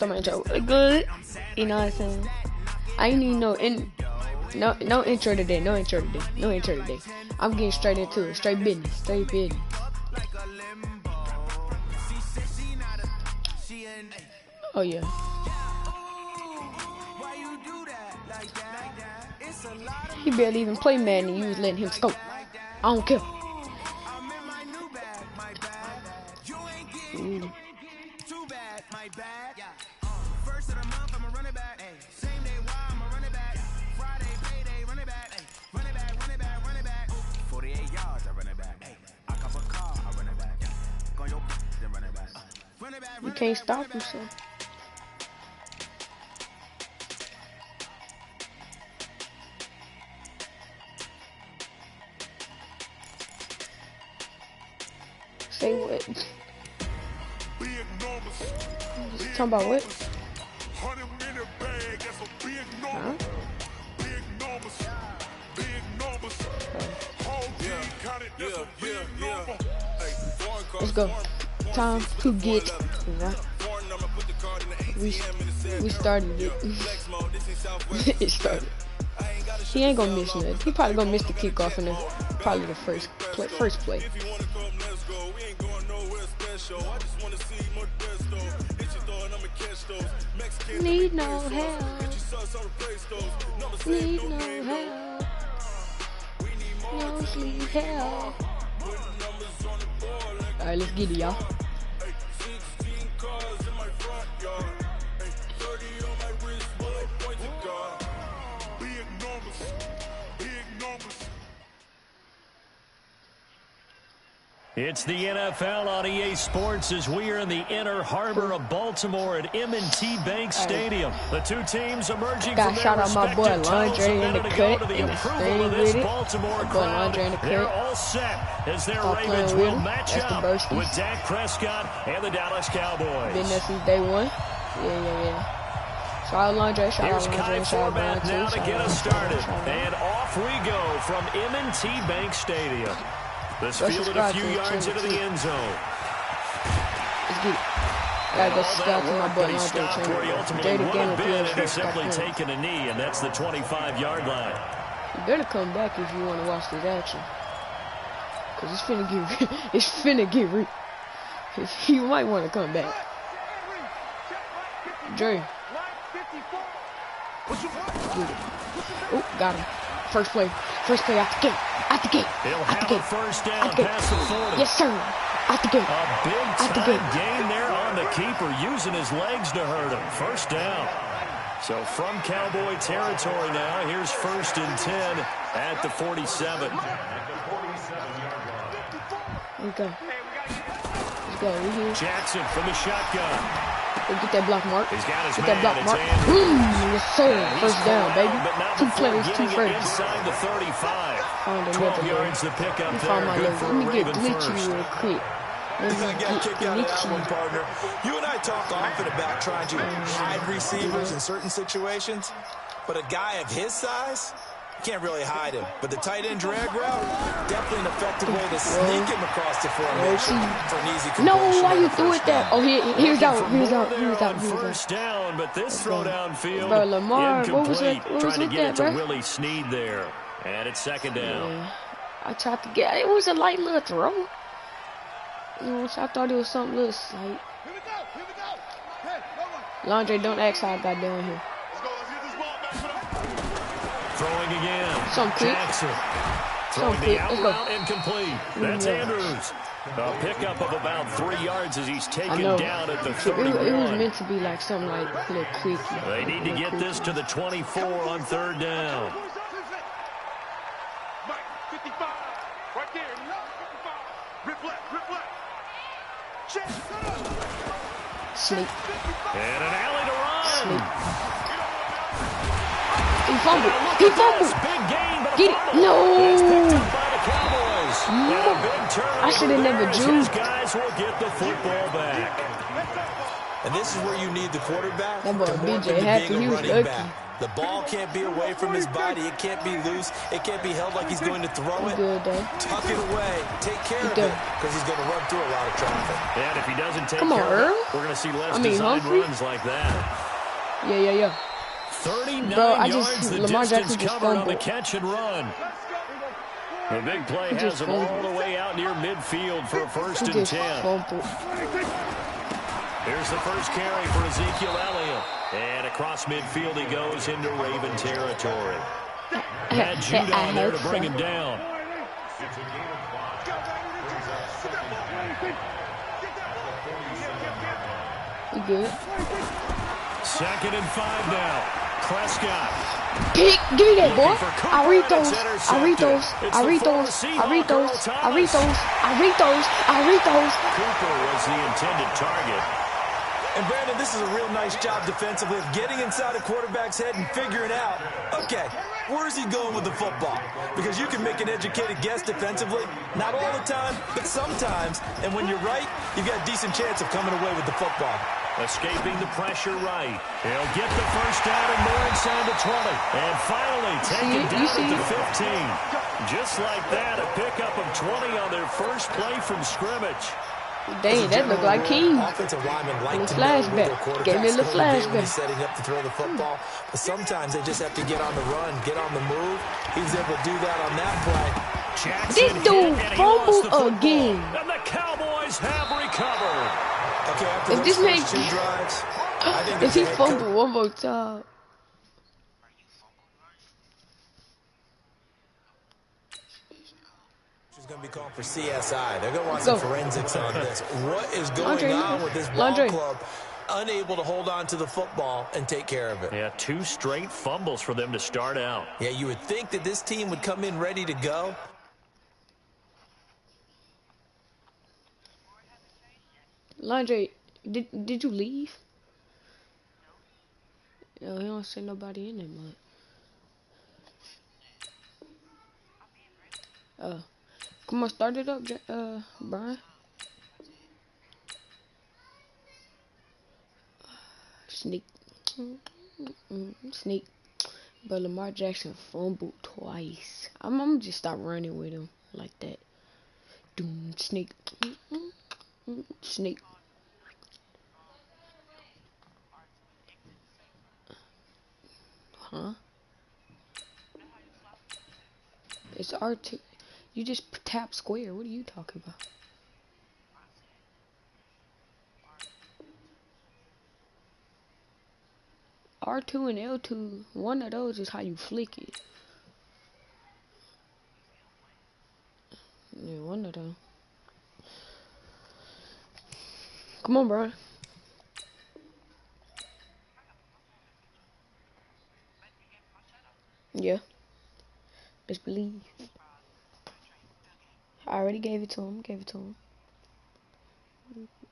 start my intro. Good. You know what I'm saying? I ain't need no intro today. No intro today. I'm getting straight into it. Straight business. Oh yeah. He barely even play Madden and you was letting him scope. I don't care. First of the month, I'm a running back. Same day, why I'm a running back. Friday, payday, running back. Running back. 48 yards, I run it back. I cop a car, I run it back. Go your then run it back. You can't stop yourself. Say what? Just talking about what? Huh? Let's go. Time to get right. We started it. It started. He ain't gonna miss nothing. He probably gonna miss the kickoff in probably the first play. Need no help. Need no help. No sleep help. Alright, let's get it, y'all. It's the NFL on EA Sports as we are in the inner harbor of Baltimore at M&T Bank Stadium. The two teams emerging from their respective tunnels a minute ago to the approval of this Baltimore crowd. They're all set as their Ravens will match up with Dak Prescott and the Dallas Cowboys. Been there since day one. Yeah. Shout out Landry, Here's Kai Format now to get us started. And off we go from M&T Bank Stadium. This fielded a few yards into the end zone. Let's get it. I gotta go subscribe to my boy Landry. Where he ultimately would have been if he simply taken a knee, and that's the 25-yard line. You better come back if you want to watch this action. Because it's finna get real. You might want to come back. Dre. Oh, got him. First play out the gate. He'll have a first down past the 40. Yes, sir. Out the gate. A big-time gain there on the keeper, using his legs to hurt him. First down. So from Cowboy territory now, here's 1st and 10 at the 47. Okay. Let's go. We here. Jackson from the shotgun. Get that block, Mark. He's got his Get that block, Mark. Yes, sir. First down, baby. 2 plays, 2 firsts. Inside the 35. 12 yards to pick up there. Good for Let me get glitchy real quick. Partner. You and I talk often about trying to hide receivers in certain situations, but a guy of his size, you can't really hide him. But the tight end drag route, definitely an effective way to sneak him across the formation for an easy completion. No, why you threw it that? Oh, here's out. First down, but this throw downfield bro, Lamar, incomplete. What was Trying to get it to bro? Willie Snead there. And it's 2nd down. Yeah. I tried to get it. Was a light little throw. You know, so I thought it was something little slight. Here we go. Hey, Landry, don't ask how I got down here. Let's get this ball back. Throwing again. Some quick. Jackson. Throwing the out route incomplete. That's Andrews. A pickup of about 3 yards as he's taken down at the 31. It was meant to be like something like a little quick. They need to get this to the 24 on 3rd down. Sleep. And an alley to run. Sleep. He fumbled. Big gain, but get it. No. It's picked up by the Cowboys. No. And a big turnover. I should have never drew. His guys will get the football back. And this is where you need the quarterback that boy to morph BJ into happy. being He a was running lucky. back. The ball can't be away from his body. It can't be loose. It can't be held like he's going to throw it. Good, Dad. Tuck it away. Take care of it because he's going to run through a lot of traffic. And if he doesn't take Come on, care of Earl. it, we're going to see less designed runs like that. Yeah. 39 Bro, yards the Lamar distance Jackson covered on the fumbled. catch and run. The big play has him all the way out near midfield for a first and 10. Fumbled. Here's the first carry for Ezekiel Elliott. And across midfield he goes into Raven territory. Had Judon there to bring him down. You good? 2nd and 5 now. Prescott. Give me that, boy. I read those. Cooper was the intended target. And Brandon, this is a real nice job defensively of getting inside a quarterback's head and figuring out, okay, where is he going with the football? Because you can make an educated guess defensively, not all the time, but sometimes. And when you're right, you've got a decent chance of coming away with the football. Escaping the pressure right. He'll get the first down and more inside the 20. And finally taken down at the 15. Just like that, a pickup of 20 on their first play from scrimmage. Dang, that looked like King. Offensive linemen like to flashback. Gave me a little flashback. Setting up to throw the football, but sometimes they just have to get on the run, get on the move. He was able to do that on that play. Jackson This dude fumbled again. And the Cowboys have recovered. Okay, after If those this first makes- 2 drives, I think If he fumbled one more time. is going to be called for CSI. They're going to want some forensics on this. What is going on with this ball club? Unable to hold on to the football and take care of it. Yeah, 2 straight fumbles for them to start out. Yeah, you would think that this team would come in ready to go. Landry, did you leave? Yo, he don't see nobody in there, man. Come on, start it up, Brian. Sneak. Sneak. But Lamar Jackson fumbled twice. I'm just stop running with him like that. Doom, sneak. Sneak. Huh? It's R2. You just tap square. What are you talking about? R2 and L2, one of those is how you flick it. Yeah, one of them. Come on, bro. Yeah. Just believe. I already gave it to him.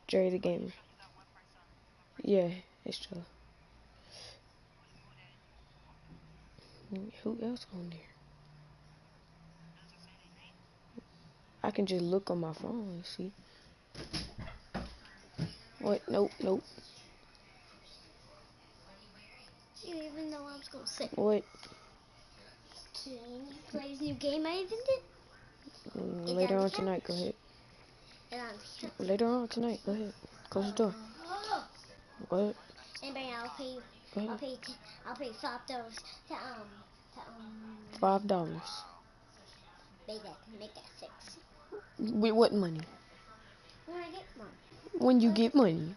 Jerry the Gamer. Yeah, it's true. Who else on there? I can just look on my phone and see. What? Nope. You even know what I was gonna say. What? Can you play this new game I invented? Later on tonight, go ahead. Later on tonight, go ahead. Close the door. What? Anybody, I'll pay $5 to $5. make that 6. With what money? When I get one. When you get money.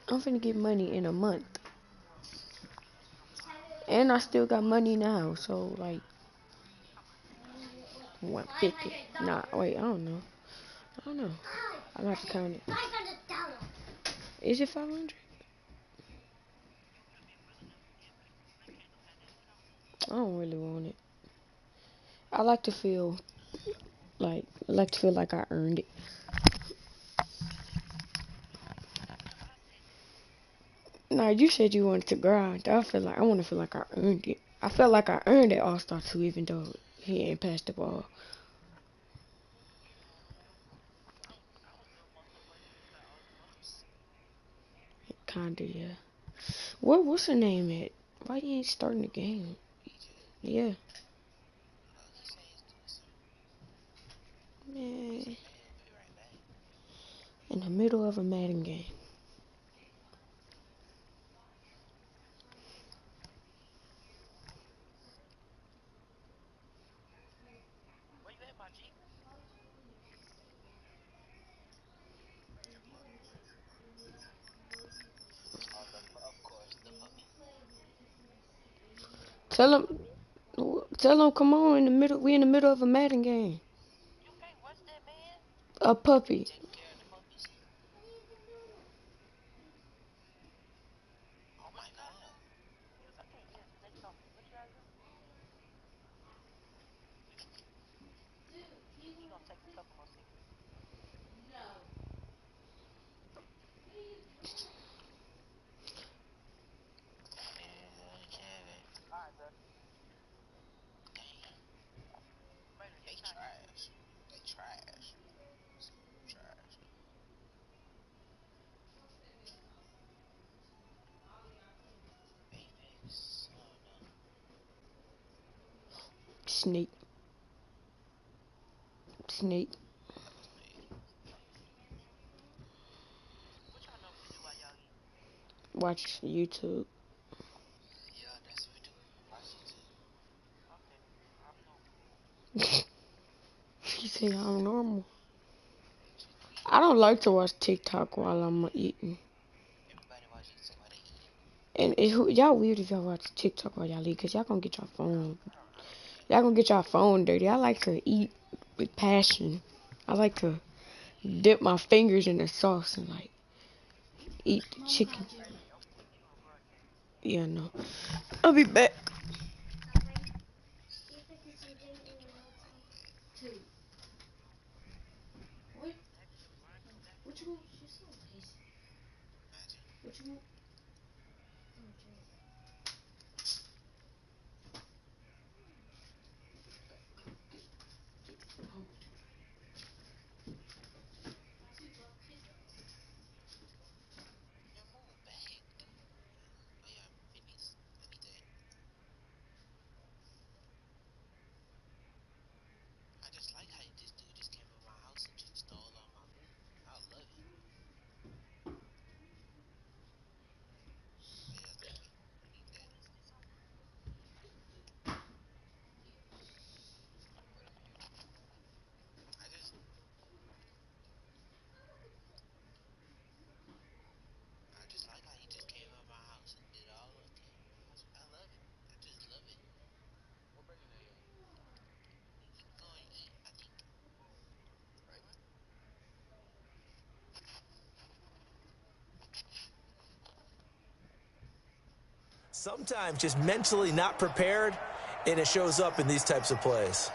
I'm finna get money in a month. And I still got money now, so like 150. Nah, wait, I don't know. I'm gonna have to count it. $500. Is it 500? I don't really want it. I like to feel like I earned it. Nah, you said you wanted to grind. I want to feel like I earned it. I felt like I earned it All-Star 2 even though he ain't passed the ball. Kinda, yeah. What's her name at? Why you ain't starting the game? Yeah. Man. In the middle of a Madden game. Tell him, come on. In the middle, we in the middle of a Madden game. A puppy. Snake. Snake. Watch YouTube. He say I'm normal. I don't like to watch TikTok while I'm eating. And y'all weird if y'all watch TikTok while y'all eat, cause y'all gonna get your phone. Y'all gonna get your phone dirty. I like to eat with passion. I like to dip my fingers in the sauce and like eat the chicken. Yeah, no. I'll be back. Sometimes just mentally not prepared, and it shows up in these types of plays.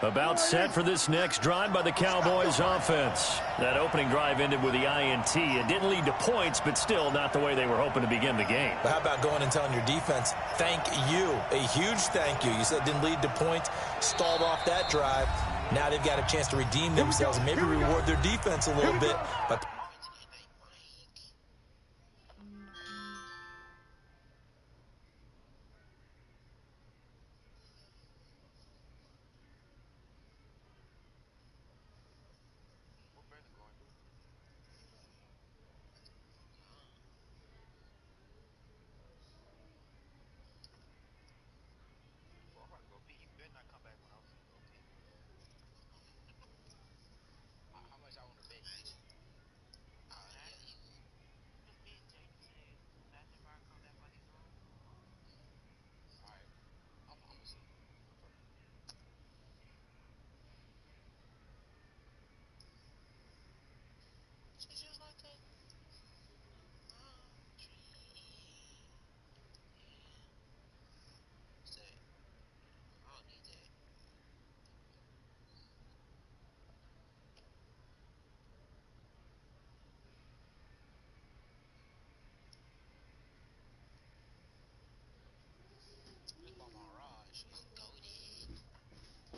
About set for this next drive by the Cowboys offense. That opening drive ended with the INT. It didn't lead to points, but still not the way they were hoping to begin the game. But how about going and telling your defense, thank you, a huge thank you. You said it didn't lead to points, stalled off that drive. Now they've got a chance to redeem themselves and maybe reward their defense a little bit. But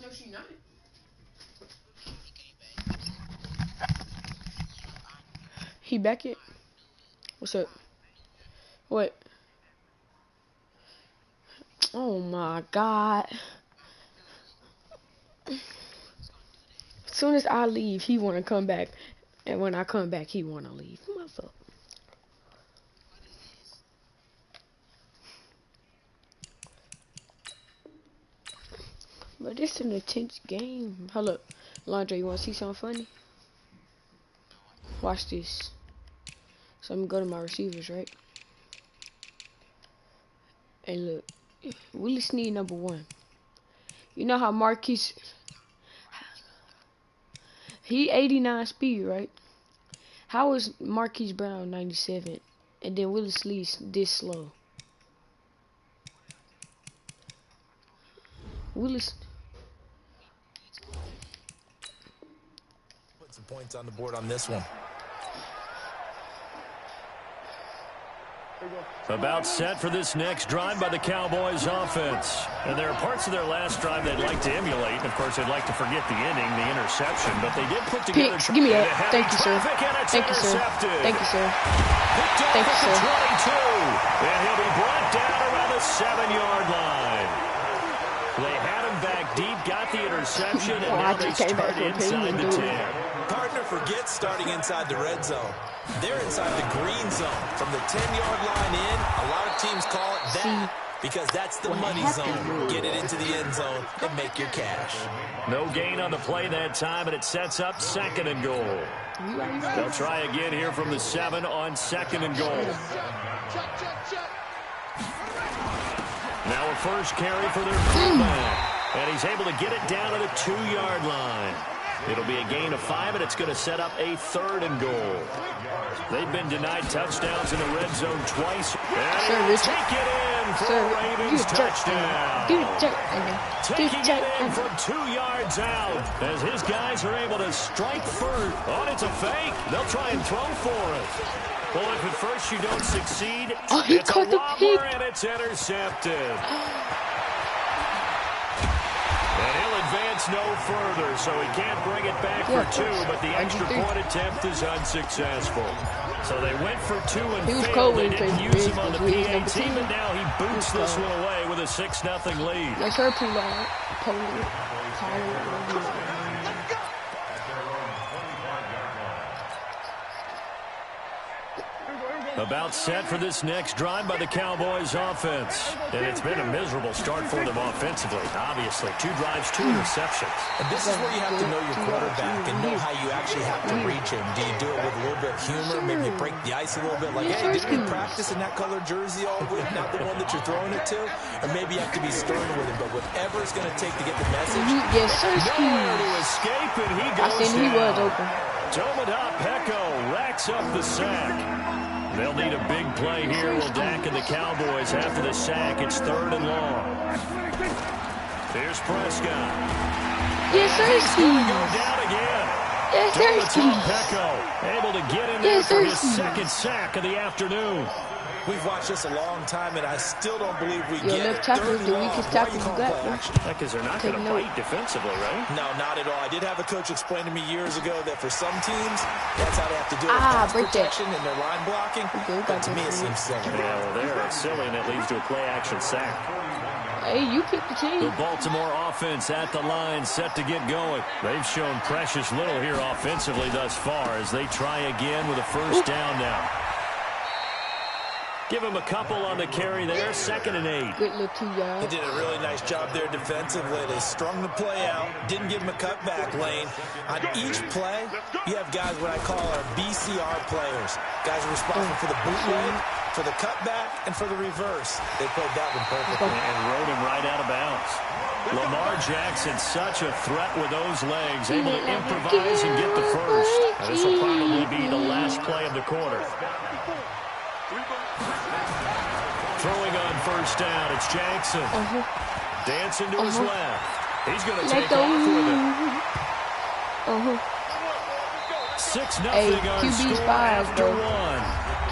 No, she not. He back it? What's up? What? Oh my God. As soon as I leave, he want to come back. And when I come back, he want to leave. Motherfucker. But it's an intense game. Hold up. Landre, you want to see something funny? Watch this. So I'm going to go to my receivers, right? And look. Willie Snead, number 1. You know how Marquise... He 89 speed, right? How is Marquise Brown 97? And then Willie Snead this slow? Willis. Put some points on the board on this one. About set for this next drive by the Cowboys offense. And there are parts of their last drive they'd like to emulate. And of course, they'd like to forget the inning, the interception. But they did put together... Picks. Give me that. Thank you, sir. Thank you, sir. Thank you, sir. Thank you, sir. 22. And he'll be brought down around the 7-yard line. They had him back deep, got the interception, and now they start inside the 10. Partner forgets starting inside the red zone. They're inside the green zone. From the 10-yard line in, a lot of teams call it that because that's the money zone. Get it into the end zone and make your cash. No gain on the play that time, and it sets up 2nd and goal. They'll try again here from the 7 on 2nd and goal. Now a first carry for their fullback. And he's able to get it down to the 2-yard line. It'll be a gain of 5, and it's going to set up a 3rd and goal. They've been denied touchdowns in the red zone twice. And he'll take it in for a Ravens touchdown. Taking it in from 2 yards out as his guys are able to strike first. Oh, it's a fake. They'll try and throw for it. Well, if at first you don't succeed, it's a robber, and it's intercepted. And he'll advance no further, so he can't bring it back for 2, but the extra point attempt is unsuccessful. So they went for 2 and failed. They didn't use him on the PAT, but now he boots this one away with a 6-0 lead. Let's her pull out. About set for this next drive by the Cowboys offense. And it's been a miserable start for them offensively. Obviously, 2 drives, 2 interceptions. And this is where you have to know your quarterback and know how you actually have to reach him. Do you do it with a little bit of humor? Maybe you break the ice a little bit like, hey, did we practice in that colored jersey all week, not the one that you're throwing it to? Or maybe you have to be stern with him. But whatever it's going to take to get the message. Yes, sir. Nowhere to escape, and he goes down. He was open. Tomadop Pecco racks up the sack. They'll need a big play here. Will Dak and the Cowboys after the sack. It's 3rd and long. Here's Prescott. Yes, sir. He's going to go down again. Yes, sir. Pecco able to get in there for his 2nd sack of the afternoon. We've watched this a long time, and I still don't believe we Your get left it. tackle is the weakest tackle you got, bro. Because they're not going to fight defensively, right? No, not at all. I did have a coach explain to me years ago that for some teams, that's how they have to do it. Pass protection and their line blocking. But to me, it seems silly. Yeah, well, they're silly, and it leads to a play-action sack. Hey, you pick the team. The Baltimore offense at the line, set to get going. They've shown precious little here offensively thus far as they try again with a first down now. Give him a couple on the carry there, 2nd and 8. Good little 2 yards. They did a really nice job there defensively. They strung the play out, didn't give him a cutback lane. On each play, you have guys what I call our BCR players. Guys are responsible for the bootleg, for the cutback, and for the reverse. They played that one perfectly. And rode him right out of bounds. Lamar Jackson, such a threat with those legs, able to improvise and get the first. And this will probably be the last play of the quarter. Throwing on first down, it's Jackson. Dancing to his left. He's going to take off with it. 6-0 on QB score spies, after bro. 1.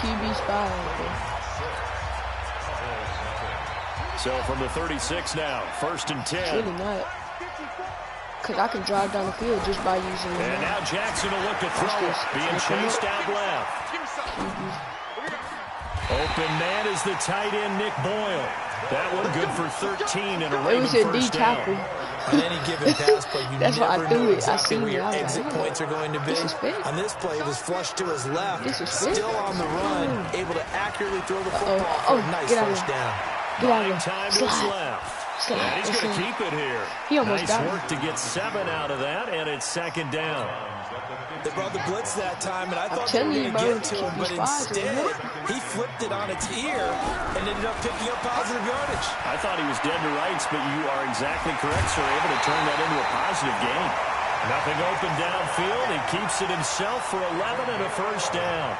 QB spies, bro. So from the 36 now, 1st and 10. Really not. because I can drive down the field just by using the And now Jackson will look to throw it. Being chased out left. Open man is the tight end, Nick Boyle. That one good for 13 and a Raven first down. On any given pass play, you That's why I never threw know it. I exactly seen where it. your I was exit like, points are going to be. This is fit. On this play, it was flushed to his left. This is fit. Still on the run, able to accurately throw the football for a nice first down. Get out of here. Time is left. Slide. And he's going to keep it here. He almost nice got work to get 7 out of that, and it's second down. They brought the blitz that time, and I thought they were going to get to him, but instead, he flipped it on its ear and ended up picking up positive yardage. I thought he was dead to rights, but you are exactly correct, sir. Able to turn that into a positive gain. Nothing open downfield. He keeps it himself for 11 and a first down.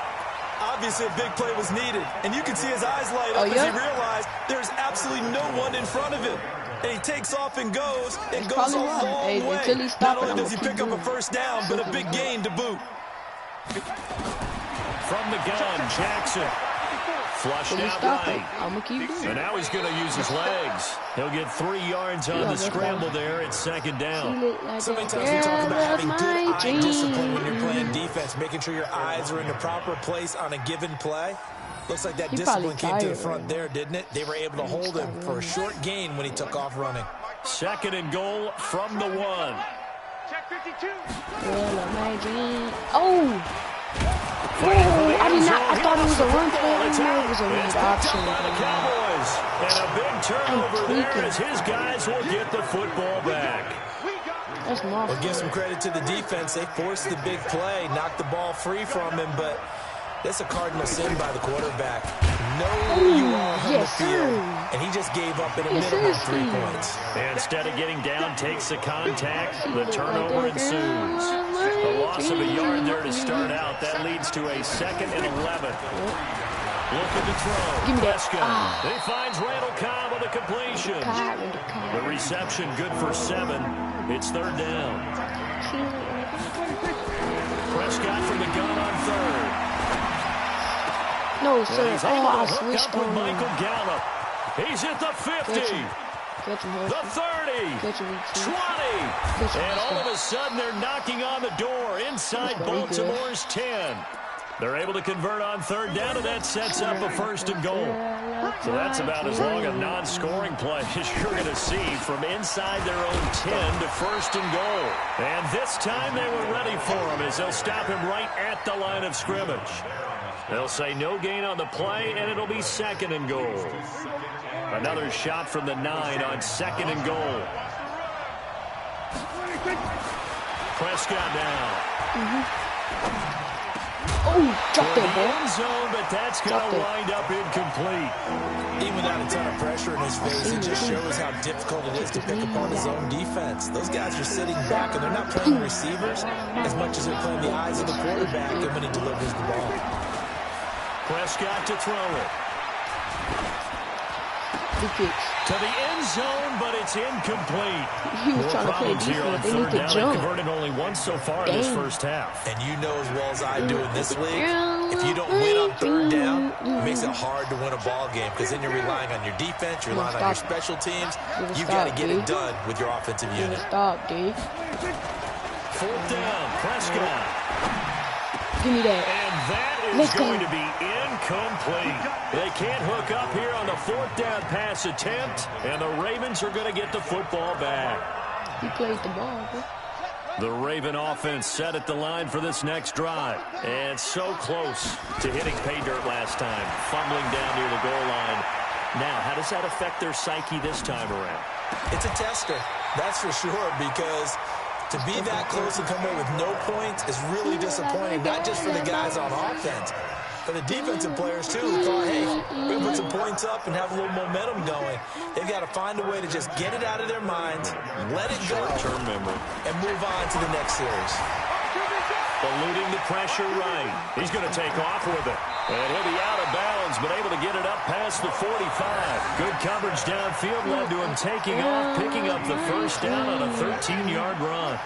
Obviously, a big play was needed, and you can see his eyes light up as he realized there's absolutely no one in front of him. And he takes off and goes a long way. Not only does he pick up a first down, but a big gain to boot. From the gun, Jackson. Flushed out right. I'm gonna keep doing it. And now he's going to use his legs. He'll get 3 yards on the scramble there at second down. So many times we talk about having good eye discipline when you're playing defense, making sure your eyes are in the proper place on a given play. Looks like that discipline came to the front there, didn't it? They were able to hold him for a short gain when he took off running. Second and goal from the 1. Check 52. Oh! I did not. I thought it was a run play. I didn't know it was a read option. Cowboys. And a big turnover there as his guys will get the football back. That's my Well, give some credit to the defense. They forced the big play, knocked the ball free from him, but that's a cardinal sin by the quarterback. Know where you are on the field, and he just gave up at a minimum 3 points. Instead of getting down, takes the contact. The turnover ensues. A loss of a yard there to start out. That leads to a 2nd and 11. Looking to throw. Prescott. He finds Randall Cobb with a completion. The reception good for 7. It's 3rd down. Prescott from the gun on 3rd. No, sir. I switched on Michael Gallup. He's at the 50. The 30. 20. And all of a sudden, they're knocking on the door inside Baltimore's 10. They're able to convert on 3rd down, and that sets up a 1st and goal. So that's about as long a non-scoring play as you're going to see from inside their own 10 to 1st and goal. And this time they were ready for him as they'll stop him right at the line of scrimmage. They'll say no gain on the play, and it'll be 2nd and goal. Another shot from the 9 on 2nd and goal. Prescott down. Oh, dropped it, boy. End zone, but that's going to wind up incomplete. Even without a ton of pressure in his face, it just shows how difficult it is to pick apart his own defense. Those guys are sitting back, and they're not playing receivers as much as they're playing the eyes of the quarterback and when he delivers the ball. Prescott to throw it. To the end zone, but it's incomplete. He was trying to play defense. They need to jump. Converted only once so far in this first half. And you know as well as I do in this league, if you don't win on 3rd down, it makes it hard to win a ball game because then you're relying on your defense, you're relying on your special teams. You've got to get it done with your offensive unit. Stop, dude. 4th down, Prescott. Give me that. And that is going to be incomplete. They can't hook up here on the 4th down pass attempt, and the Ravens are going to get the football back. He plays the ball, bro. The Raven offense set at the line for this next drive. And so close to hitting pay dirt last time, fumbling down near the goal line. Now, how does that affect their psyche this time around? It's a tester, that's for sure, because to be that close and come away with no points is really disappointing, not just for the guys on offense, for the defensive players, too, who thought, hey, we're going to put some points up and have a little momentum going. They've got to find a way to just get it out of their minds, let it go, short-term memory, and move on to the next series. Eluding the pressure right. He's going to take off with it. And he'll be out of bounds, but able to get it up past the 45. Good coverage downfield led to him taking off, picking up the first down on a 13-yard run.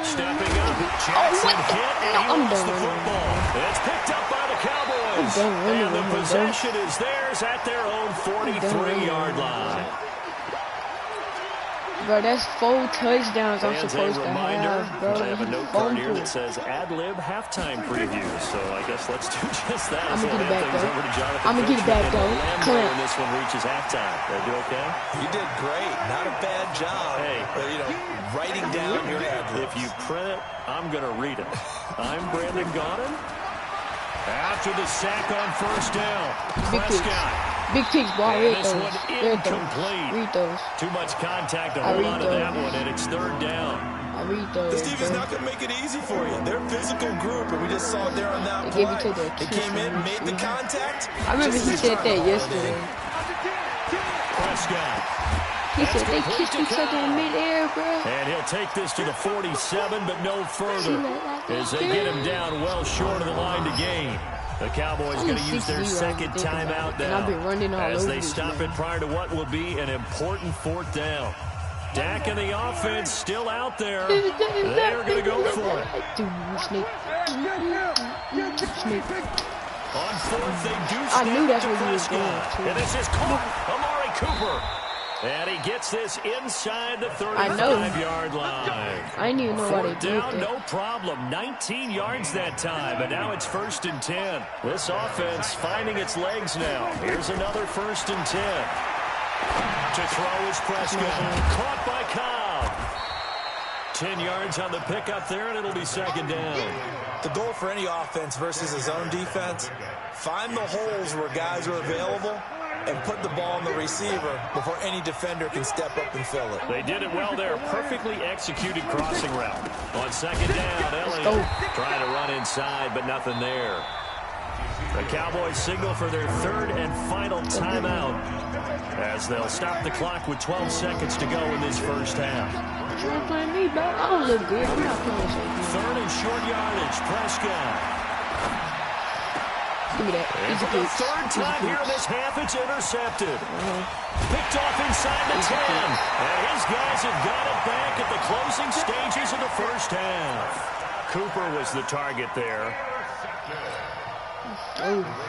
Stepping up, Jackson hit, and he lost the football. It's picked up by the Cowboys. And the possession is theirs at their own 43-yard line. Bro, that's 4 touchdowns I'm supposed to have, bro. I have a note card here that says ad-lib halftime preview. So I guess let's do just that. I'm going to get it back, though. I'm going to get it back, though. When this one reaches halftime. Did I do okay? You did great. Not a bad job. Hey. But, writing down your ad-libs. If you print it, I'm going to read it. I'm Brandon Gaudin. After the sack on first down, Prescott. Big picks, boy. Read this those. one incomplete. Read those. Too much contact to hold on to that one, and it's third down. I read those. This team is not going to make it easy for you. They're a physical group, and we just saw it there on that play. They came in, made the contact. I remember he said that yesterday. Prescott. He said they kissed each other in midair, bro. And he'll take this to the 47, but no further, as they get him down well short of the line to gain. The Cowboys going to use their second timeout now as they stop it prior to what will be an important fourth down. Dak and the offense still out there. They're going to go for it. On fourth, they do I knew that's what he was doing. And this is caught. Amari Cooper. And he gets this inside the 35-yard line. I didn't even know why they did that. No problem. 19 yards that time, and now it's 1st and 10. This offense finding its legs now. Here's another 1st and 10. To throw is Prescott. Caught by Cobb. 10 yards on the pickup there, and it'll be second down. The goal for any offense versus his own defense, find the holes where guys are available and put the ball on the receiver before any defender can step up and fill it. They did it well there. Perfectly executed crossing route. On second down, Elliott trying to run inside, but nothing there. The Cowboys signal for their third and final timeout as they'll stop the clock with 12 seconds to go in this first half. You're playing me, bro. I don't look good. I'm not playing so good. Third and short yardage, Prescott. Give me that. And for the third time here in this half, it's intercepted. Picked off inside the 10. And his guys have got it back at the closing stages of the first half. Cooper was the target there.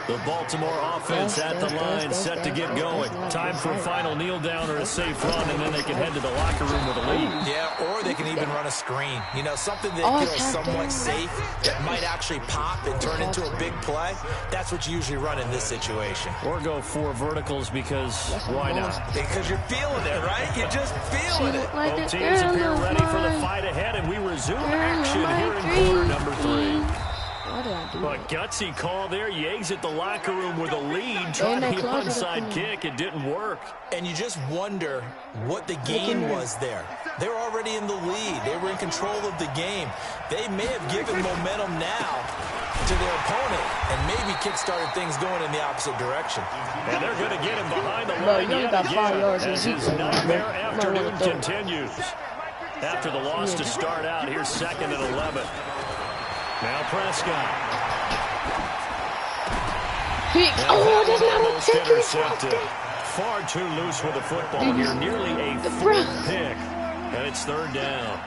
The Baltimore offense at the line, set to get going. Time for a final kneel down or a safe run, and then they can head to the locker room with a lead. Yeah, or they can even run a screen. Something that feels somewhat safe, that might actually pop and turn into a big play. That's what you usually run in this situation. Or go 4 verticals because why not? Because you're feeling it, right? You're just feeling it. Both teams appear ready for the fight ahead, and we resume action here in quarter number 3. But gutsy call there. You exit the locker room with a lead, trying the onside kick. It didn't work. And you just wonder what the gain was there. They're already in the lead. They were in control of the game. They may have given momentum now to their opponent and maybe kick-started things going in the opposite direction. And they're going to get him behind the line yet again as his nightmare afternoon continues. After the loss to start out, here's 2nd and 11. Now Prescott. Oh, that's not a intercepted. Far too loose with the football here. Nearly a 4th pick. And it's 3rd down.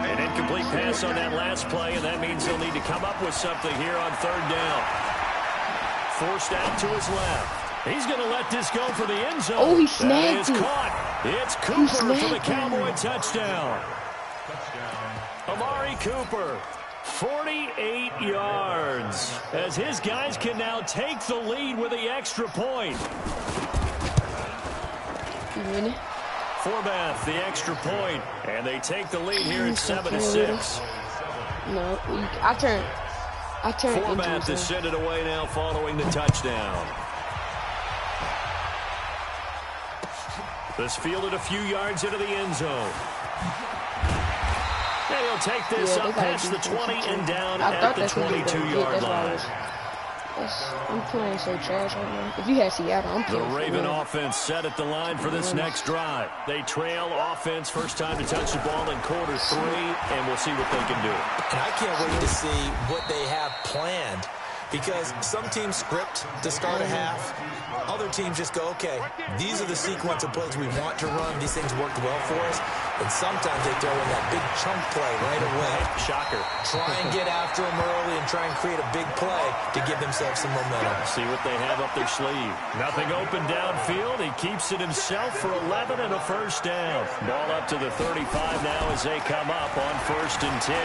An incomplete pass on that last play, and that means he'll need to come up with something here on 3rd down. Forced out to his left. He's going to let this go for the end zone. Oh, he snagged it. Caught. It's Cooper for the Cowboy touchdown. Amari Cooper. 48 yards as his guys can now take the lead with the extra point. Forbath, the extra point, and they take the lead here at 7-6. No, I turn. Forbath to send it away now following the touchdown. This fielded a few yards into the end zone. And he'll take this up past the 20 and down at the 22-yard line. I'm playing so trash right now. If you had Seattle, I'm playing. The Raven offense set at the line for this next drive. They trail offense, first time to touch the ball in quarter 3, and we'll see what they can do. And I can't wait to see what they have planned, because some teams script to start a half. Other teams just go, okay, these are the sequence of plays we want to run. These things worked well for us. And sometimes they throw in that big chunk play right away. Shocker. Try and get after them early and try and create a big play to give themselves some momentum. See what they have up their sleeve. Nothing open downfield. He keeps it himself for 11 and a first down. Ball up to the 35 now as they come up on 1st and 10.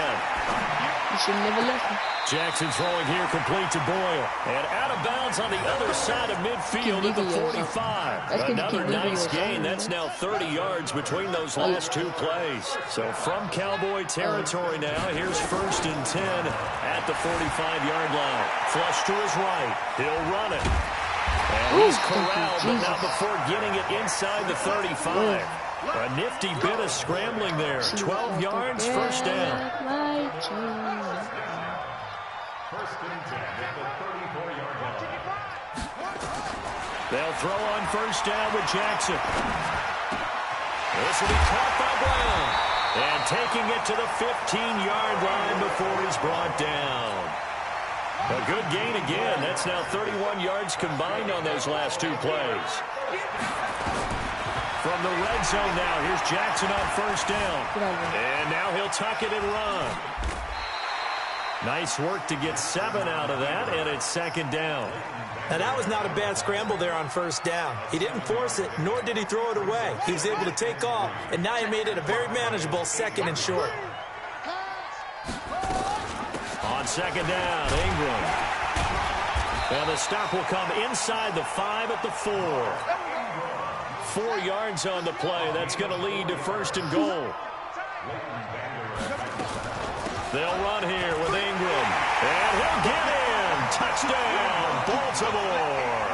You should never left him. Jackson throwing here complete to Boyle. And out of bounds on the other side of midfield at the 45. Another nice gain. That's now 30 yards between those last two plays. So from Cowboy territory now, here's 1st and 10 at the 45-yard line. Flush to his right. He'll run it. And he's corralled, but not before getting it inside the 35. A nifty bit of scrambling there. 12 yards, first down. They'll throw on first down with Jackson. This will be caught by Brown. And taking it to the 15-yard line before he's brought down. A good gain again. That's now 31 yards combined on those last two plays. From the red zone now, here's Jackson on first down. And now he'll tuck it and run. Nice work to get 7 out of that, and it's 2nd down. Now, that was not a bad scramble there on first down. He didn't force it, nor did he throw it away. He was able to take off, and now he made it a very manageable 2nd and short. On 2nd down, Ingram. And the stop will come inside the 5 at the 4. 4 yards on the play. That's going to lead to 1st and goal. They'll run here with Ingram. And he'll get in. Touchdown, Baltimore.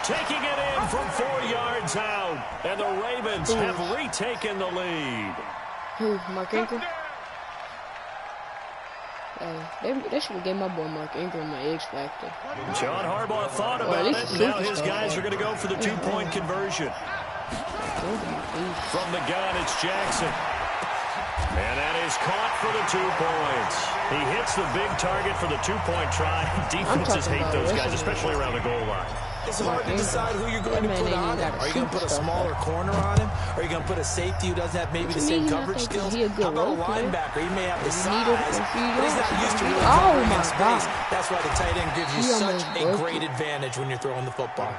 Taking it in from 4 yards out. And the Ravens have retaken the lead. Mark Ingram? They should have given my boy Mark Ingram the X Factor. John Harbaugh thought about it. Now his guys are going to go for the 2-point conversion. From the gun, it's Jackson. And that is caught for the 2 points. He hits the big target for the 2-point try. Defenses hate those guys, especially around the goal line. It's hard to decide who you're going to put on him. Are you going to put a smaller corner on him? Or are you going to put a safety who doesn't have maybe the same coverage skills? How about a linebacker? He may have the size, but he's not used to really covering in space. That's why the tight end gives you such a great advantage when you're throwing the football.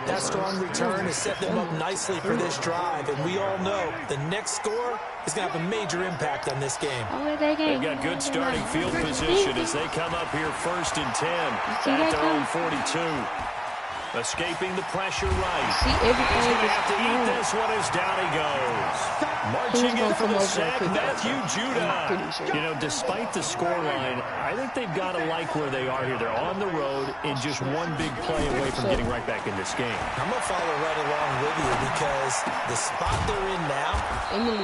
That strong return has set them up nicely for this drive, and we all know the next score is going to have a major impact on this game. They've got good starting field position as they come up here 1st and 10 at their own 42. Escaping the pressure right. See everything. He's going to have to eat this one as down he goes. Marching in for the sack, Matthew Judah. You know, despite the scoreline, I think they've got to like where they are here. They're on the road and just one big play away from getting right back in this game. I'm going to follow right along with you because the spot they're in now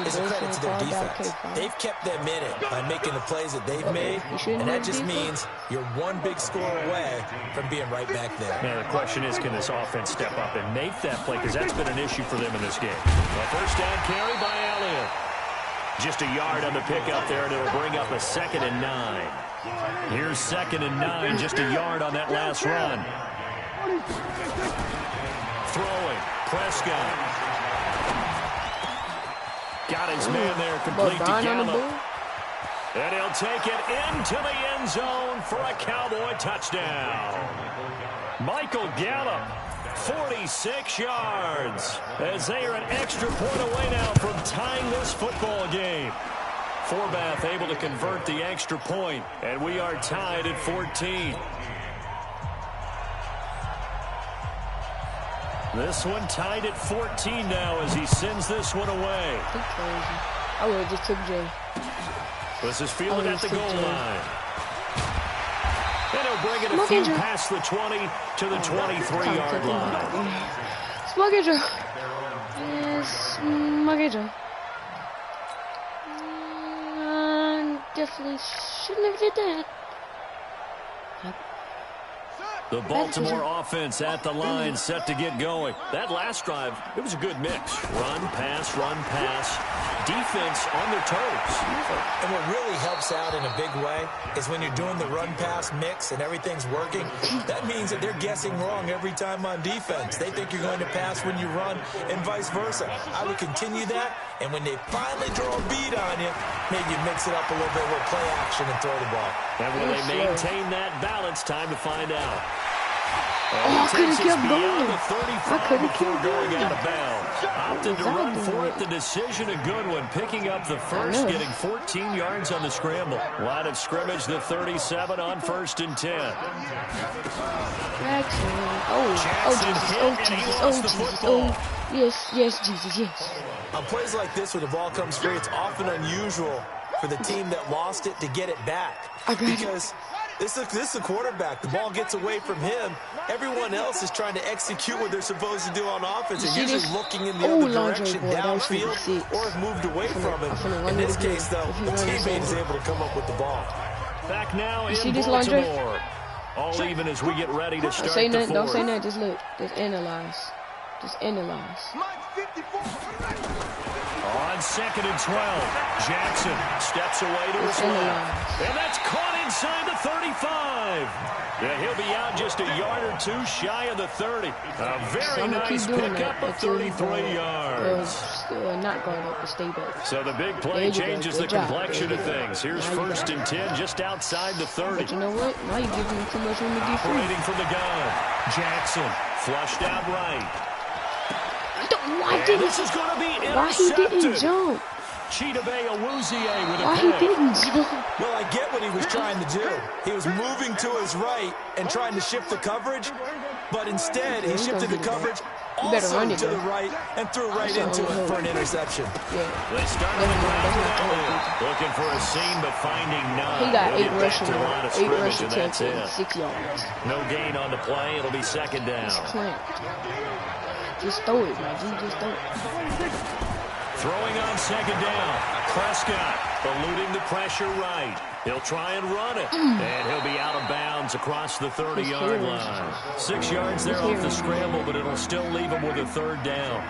is a credit to their defense. They've kept them in it by making the plays that they've made, and that just means you're one big score away from being right back there. Now, the question is, can this offense step up and make that play? Because that's been an issue for them in this game. A first down carry by Elliott. Just a yard on the pickup there, and it'll bring up a 2nd and 9. Here's 2nd and 9, just a yard on that last run. Throwing, Prescott. Got his man there, complete to Gallup. And he'll take it into the end zone for a Cowboy touchdown. Michael Gallup, 46 yards, as they are an extra point away now from tying this football game. Forbath able to convert the extra point, and we are tied at 14. This one tied at 14 now as he sends this one away. I would have just took Jay. This is fielded at the goal line. And he'll bring it a few past the 20 to the 23-yard line. Smugger. Yes, Smugger. Definitely shouldn't have did that. Yep. The Baltimore offense at the line, set to get going. That last drive, it was a good mix. Run, pass, defense on their toes. And what really helps out in a big way is when you're doing the run-pass mix and everything's working, that means that they're guessing wrong every time on defense. They think you're going to pass when you run and vice versa. I would continue that, and when they finally draw a beat on you, maybe mix it up a little bit with play action and throw the ball. And will they maintain that balance? Time to find out. Oh, I could have kept going. I could have kept going out of bounds. Opted to run for it. The decision a good one. Picking up the first, getting 14 yards on the scramble. Line of scrimmage, the 37 on 1st and 10. Jackson. Oh, Jesus. Yes, Jesus, yes. On plays like this where the ball comes free, it's often unusual for the team that lost it to get it back. Because this is a quarterback. The ball gets away from him. Everyone else is trying to execute what they're supposed to do on offense. They're usually looking in the other direction, downfield, or have moved away from it. In this case, though, the teammate is able to come up with the ball. Back now in Baltimore. All even as we get ready to start the fourth. Don't say nothing. Just look. Just analyze. On 2nd and 12, Jackson steps away to his left. And that's caught inside the 35. Yeah, he'll be out just a yard or two shy of the 30. A very nice pickup of 33 yards. Not going up to stay back. So the big play changes the complexion of things. Here's 1st and 10 just outside the 30. But you know what? Now you're giving him too much room to get free. Operating from the gun. Jackson flushed out right. Why he didn't jump? Chidobe Awuzie with a Why pick. he didn't jump? Well, I get what he was trying to do. He was moving to his right and trying to shift the coverage, but instead he shifted the coverage also to the right and threw right into it for an interception. They start on the ground with Elliott, looking for a seam but finding none. He got He'll 8 get back to the line of scrimmage, rushing and that's it. 6 yards. No gain on the play. It'll be 2nd down. Just throw it, man. Just throw it. Throwing on 2nd down. Prescott eluding the pressure right. He'll try and run it. And he'll be out of bounds across the 30-yard line. 6 yards there off the scramble, but it'll still leave him with a 3rd down.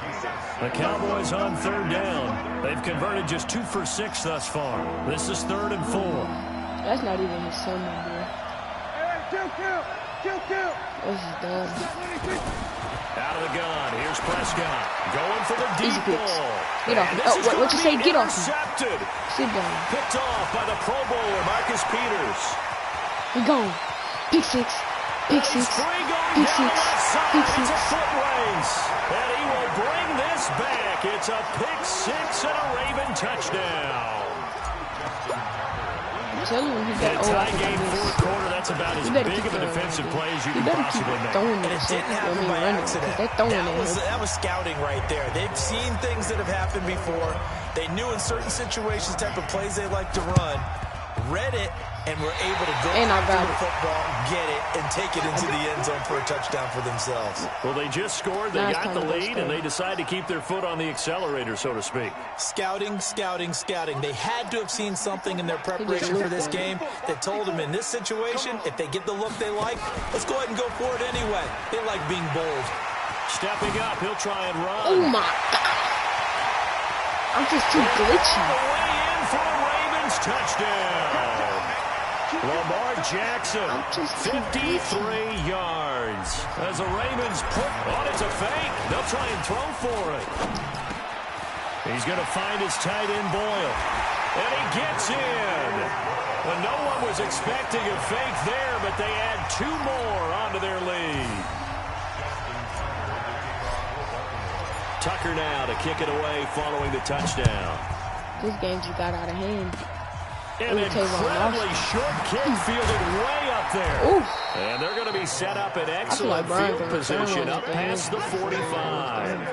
The Cowboys on 3rd down. They've converted just 2 for 6 thus far. This is 3rd and 4. That's not even his son, man. Kill. This is dumb. Out of the gun. Here's Prescott. Going for the deep ball. Get off. Oh, what you say? Get off. Intercepted. Sit down. Picked off by the Pro Bowler, Marcus Peters. He gone. Pick six. It's a foot race. And he will bring this back. It's a pick 6 and a Raven touchdown. Tell you when he got tie game 4th quarter. That's about as big of a defensive play as you can possibly make. And it didn't happen by accident. That was scouting right there. They've seen things that have happened before. They knew in certain situations type of plays they like to run. Read it and were able to go after the football, get it, and take it into the end zone for a touchdown for themselves. Well, they just scored. They got the lead, and they decided to keep their foot on the accelerator, so to speak. Scouting. They had to have seen something in their preparation for this game that told them in this situation, if they get the look they like, let's go ahead and go for it anyway. They like being bold. Stepping up, he'll try and run. Oh, my God. I'm just too glitchy. All the way in for a Ravens touchdown. Lamar Jackson, 53 yards. As the Ravens put on, it's a fake. They'll try and throw for it. He's going to find his tight end Boyle. And he gets in. Well, no one was expecting a fake there, but they add 2 more onto their lead. Tucker now to kick it away following the touchdown. This game just got out of hand. An incredibly short kick fielded way up there. Ooh. And they're going to be set up in excellent field position up past the 45.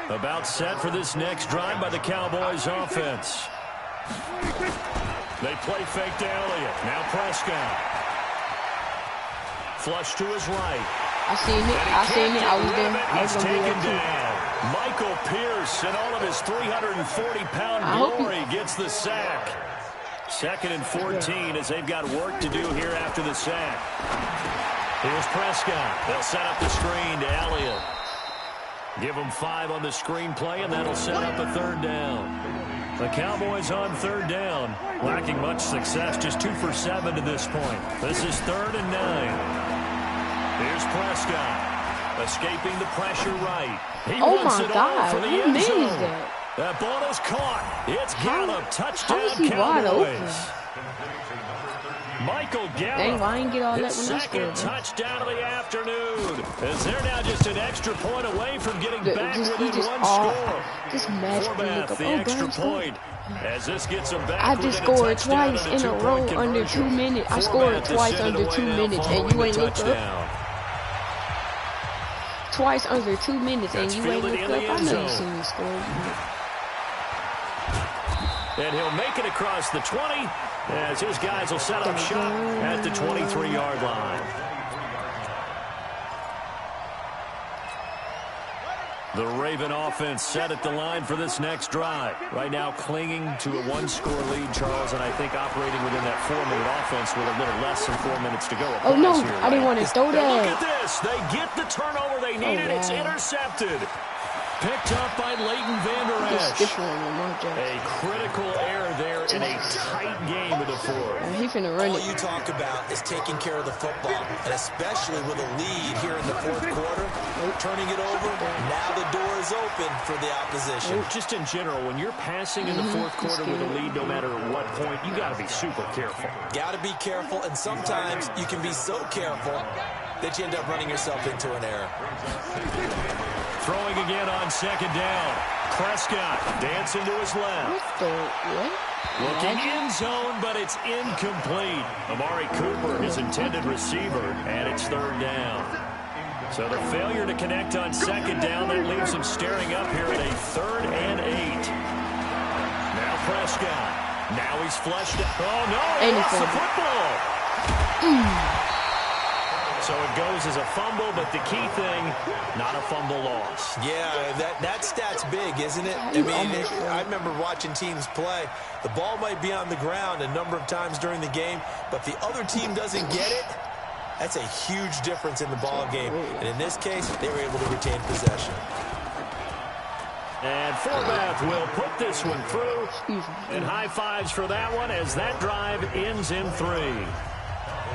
About set for this next drive by the Cowboys offense. They play fake to Elliott. Now Prescott. Flush to his right. I seen it. I was there. He's taken down. Michael Pierce and all of his 340-pound glory gets the sack. 2nd and 14 as they've got work to do here after the sack. Here's Prescott. They'll set up the screen to Elliott. Give him 5 on the screen play, and that'll set up a third down. The Cowboys on third down, lacking much success, just 2 for 7 to this point. This is 3rd and 9. Here's Prescott, escaping the pressure right. He wants it all for the end zone. That ball is caught. It's Gallup, touchdown Cowboys. Michael Gallup, his second touchdown of the afternoon. As they're now just an extra point away from getting back within one score. Forbath, the extra point. As this gets them back, I just scored twice in a row under 2 minutes. I scored twice under 2 minutes, and you ain't looked up. Twice under 2 minutes, and you ain't looked up. I know you seen me score. And he'll make it across the 20, as his guys will set up shop at the 23-yard line. The Raven offense set at the line for this next drive. Right now clinging to a 1-score lead, Charles, and I think operating within that 4-minute offense with a little less than 4 minutes to go. Oh, no, I didn't want to throw that. Look at this. They get the turnover they needed. It's intercepted. Picked up by Leighton Vander Esch. A critical error there in a tight game of the fourth. All you talk about is taking care of the football, and especially with a lead here in the fourth quarter, turning it over, now the door is open for the opposition. Just in general, when you're passing in the fourth quarter with a lead, no matter what point, you got to be super careful. Got to be careful, and sometimes you can be so careful that you end up running yourself into an error. Throwing again on second down. Prescott dancing to his left. Looking end zone, but it's incomplete. Amari Cooper, his intended receiver, and it's third down. So the failure to connect on second down, that leaves him staring up here at a 3rd and 8. Now Prescott. Now he's flushed it. Oh, no, he lost the football. So it goes as a fumble, but the key thing, not a fumble loss. Yeah, that stat's big, isn't it? I mean, I remember watching teams play. The ball might be on the ground a number of times during the game, but the other team doesn't get it. That's a huge difference in the ball game. And in this case, they were able to retain possession. And Forbath will put this one through. And high fives for that one as that drive ends in 3.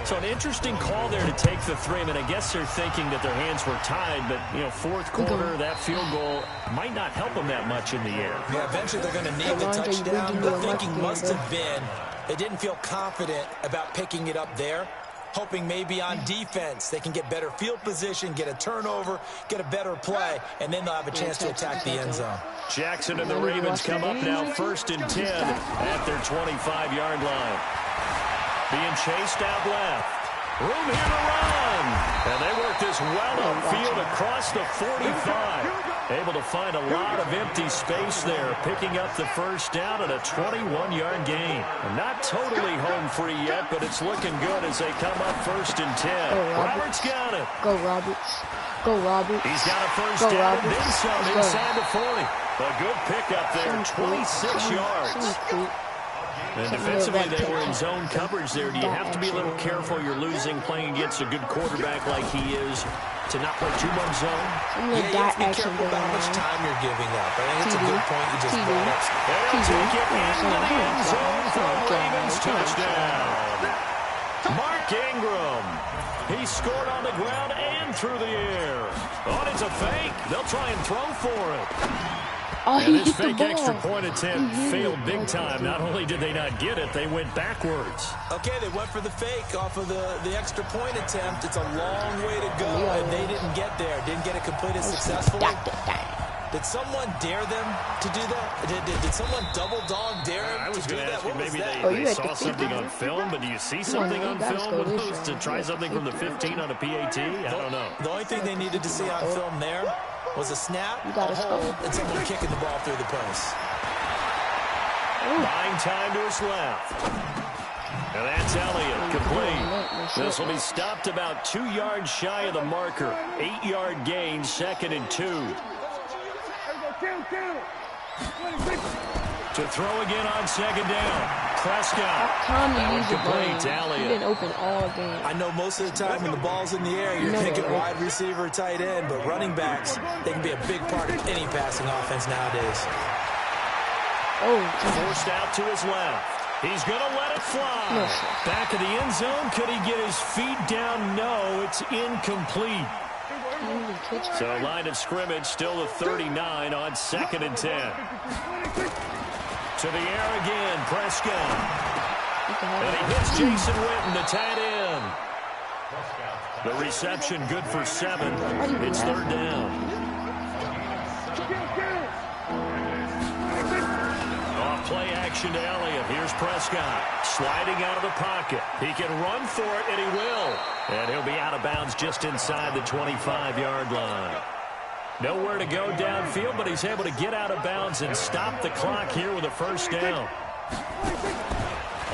So an interesting call there to take the 3. I mean, I guess they're thinking that their hands were tied, but, you know, fourth quarter, that field goal might not help them that much in the air. Yeah, eventually they're going to need the touchdown. The thinking must have been they didn't feel confident about picking it up there, hoping maybe on defense they can get better field position, get a turnover, get a better play, and then they'll have a chance to attack the end zone. Jackson and the Ravens come up now 1st and 10 at their 25-yard line. Being chased out left. Room here to run. And they work this well upfield across the 45. Able to find a lot of empty space there, picking up the first down at a 21-yard gain. And not totally home free yet, but it's looking good as they come up 1st and 10. Roberts got it. Go Roberts. Go Roberts. He's got a first down. Then some inside the 40. A good pickup there, 26 yards. And defensively, they were in zone coverage there. Do you have to be a little careful? You're losing, playing against a good quarterback like he is, to not play too much zone? Yeah, you have to be careful about how much time you're giving up. I think it's a good point you just brought up. They'll take it into the end zone for a Ravens touchdown. Mark Ingram. He scored on the ground and through the air. Oh, it's a fake. They'll try and throw for it. Oh, and this fake extra point attempt failed big time. Not only did they not get it, they went backwards. Okay, they went for the fake off of the extra point attempt. It's a long way to go, and they didn't get there. Didn't get it completed successfully. Did someone dare them to do that? Did someone double dog dare them to do that? I was going to ask you, maybe they saw something on film, but do you see something on film with those to try something from the 15 on a PAT? I don't know. The only thing they needed to see on film there was a snap, a hold, and someone kicking the ball through the post. Buying time to his left. And that's Elliott, complete. This will be stopped about 2 yards shy of the marker. 8-yard gain, 2nd and 2. To throw again on second down. Prescott. Incomplete to Elliott. He didn't open all game. I know most of the time when the ball's in the air, you're thinking wide receiver, tight end, but running backs, they can be a big part of any passing offense nowadays. Forced out to his left. He's going to let it fly. Back of the end zone. Could he get his feet down? No, it's incomplete. So line of scrimmage still the 39 on 2nd and 10. To the air again, Prescott. And he hits Jason Witten, the tight end. The reception good for 7. It's 3rd down. Off play action to Elliott. Here's Prescott sliding out of the pocket. He can run for it, and he will. And he'll be out of bounds just inside the 25-yard line. Nowhere to go downfield, but he's able to get out of bounds and stop the clock here with a 1st down.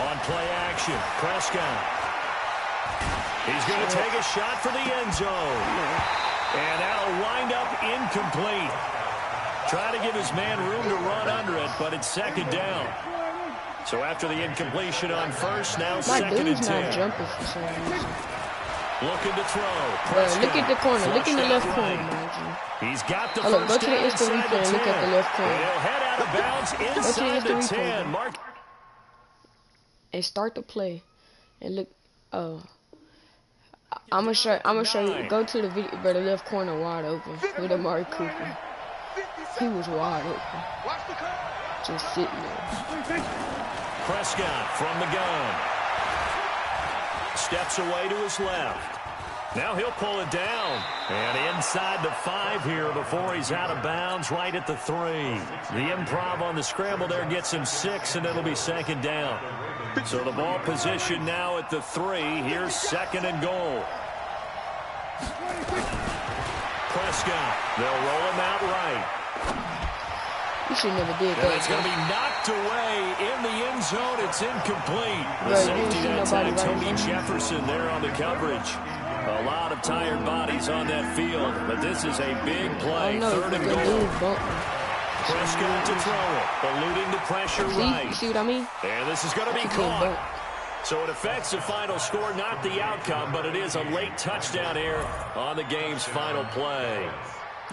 On play action, Prescott. He's going to take a shot for the end zone. And that'll wind up incomplete. Try to give his man room to run under it, but it's 2nd down. So after the incompletion on 1st, now 2nd and 10. Not jumping for some reason. Looking to throw. Look at the corner. Look in the left corner, man. He's got the go first to the instant replay and look at the left corner. He'll head out of bounds inside the 10. And start the play. And look. I'm gonna show you. Go to the video, but the left corner wide open with Amari Cooper. He was wide open. Just sitting there. Prescott from the gun. Steps away to his left. Now he'll pull it down. And inside the 5 here before he's out of bounds, right at the 3. The improv on the scramble there gets him 6, and it'll be 2nd down. So the ball position now at the 3. Here's 2nd and goal. Prescott. They'll roll him out right. You should never did that. And it's going to be knocked away in the end zone. It's incomplete. The safety that time, Tony Jefferson there on the coverage. A lot of tired bodies on that field, but this is a big play. 3rd and goal. Prescott to throw it, eluding the pressure right. See what I mean? And this is going to be caught. So it affects the final score, not the outcome, but it is a late touchdown here on the game's final play.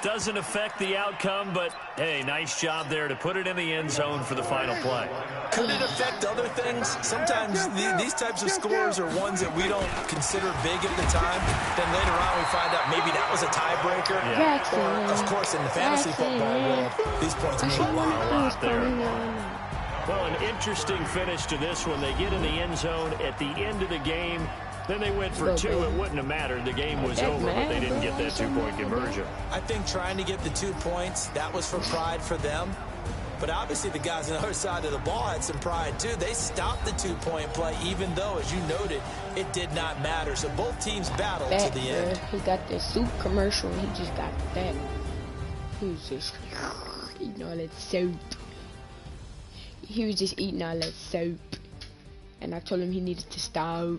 Doesn't affect the outcome, but, hey, nice job there to put it in the end zone for the final play. Could it affect other things? Sometimes these types of scores are ones that we don't consider big at the time. Then later on we find out maybe that was a tiebreaker. Yeah. Or, of course, in the fantasy football world, these points mean a lot there. Well, an interesting finish to this one. They get in the end zone at the end of the game. Then they went for 2. It wouldn't have mattered. The game was over, but they didn't get that 2-point conversion. I think trying to get the 2 points, that was for pride for them. But obviously the guys on the other side of the ball had some pride too. They stopped the 2-point play, even though, as you noted, it did not matter. So both teams battled to the end. He got the soup commercial, and he just got that. He was just eating all that soap. He was just eating all that soap. And I told him he needed to stop.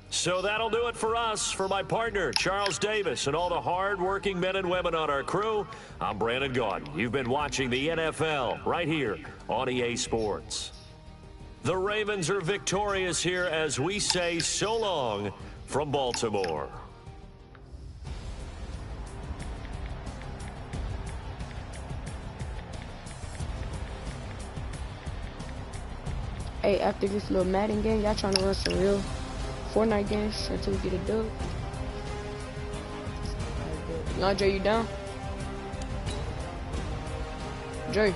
So that'll do it for us. For my partner, Charles Davis, and all the hard-working men and women on our crew, I'm Brandon Gaudin. You've been watching the NFL right here on EA Sports. The Ravens are victorious here as we say so long from Baltimore. Hey, after this little Madden game, y'all trying to run some real Fortnite games until we get a dub? Andre, you down? Jay.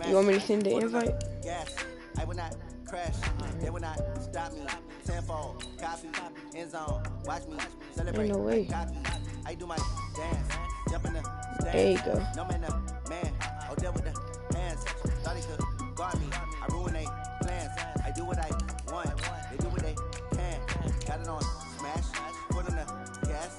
You want me to send the invite? Yes, I will not crash. They will not stop me. Tenfold, copy, end zone. Watch me celebrate. Ain't no way. I do my dance. Jump in the stands. There you go. No man, man. Oh, there with the hands. Thought he could guard me. I ruin they plans. I do what I want. They do what they can. Got it on smash. Put on the gas.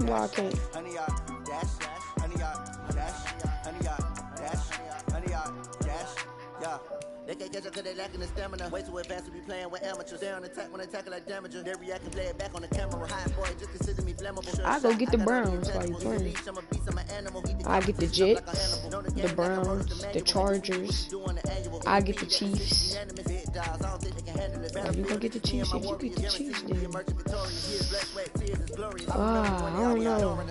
reason why I can't. 100 yard dash, 100 yard dash, 100 yard dash, 100 yard dash, yeah. They can't catch up cause they lacking the stamina. Way too advanced to be playing with amateurs. They on attack when they tackle like damager. They react and play it back on the camera. High boy, just consider me flammable. I go get the Browns while you playing. I get the Jets, the Browns, the Chargers. I get the Chiefs. Oh, you gonna get the Chiefs? If you get the Chiefs, then I don't know.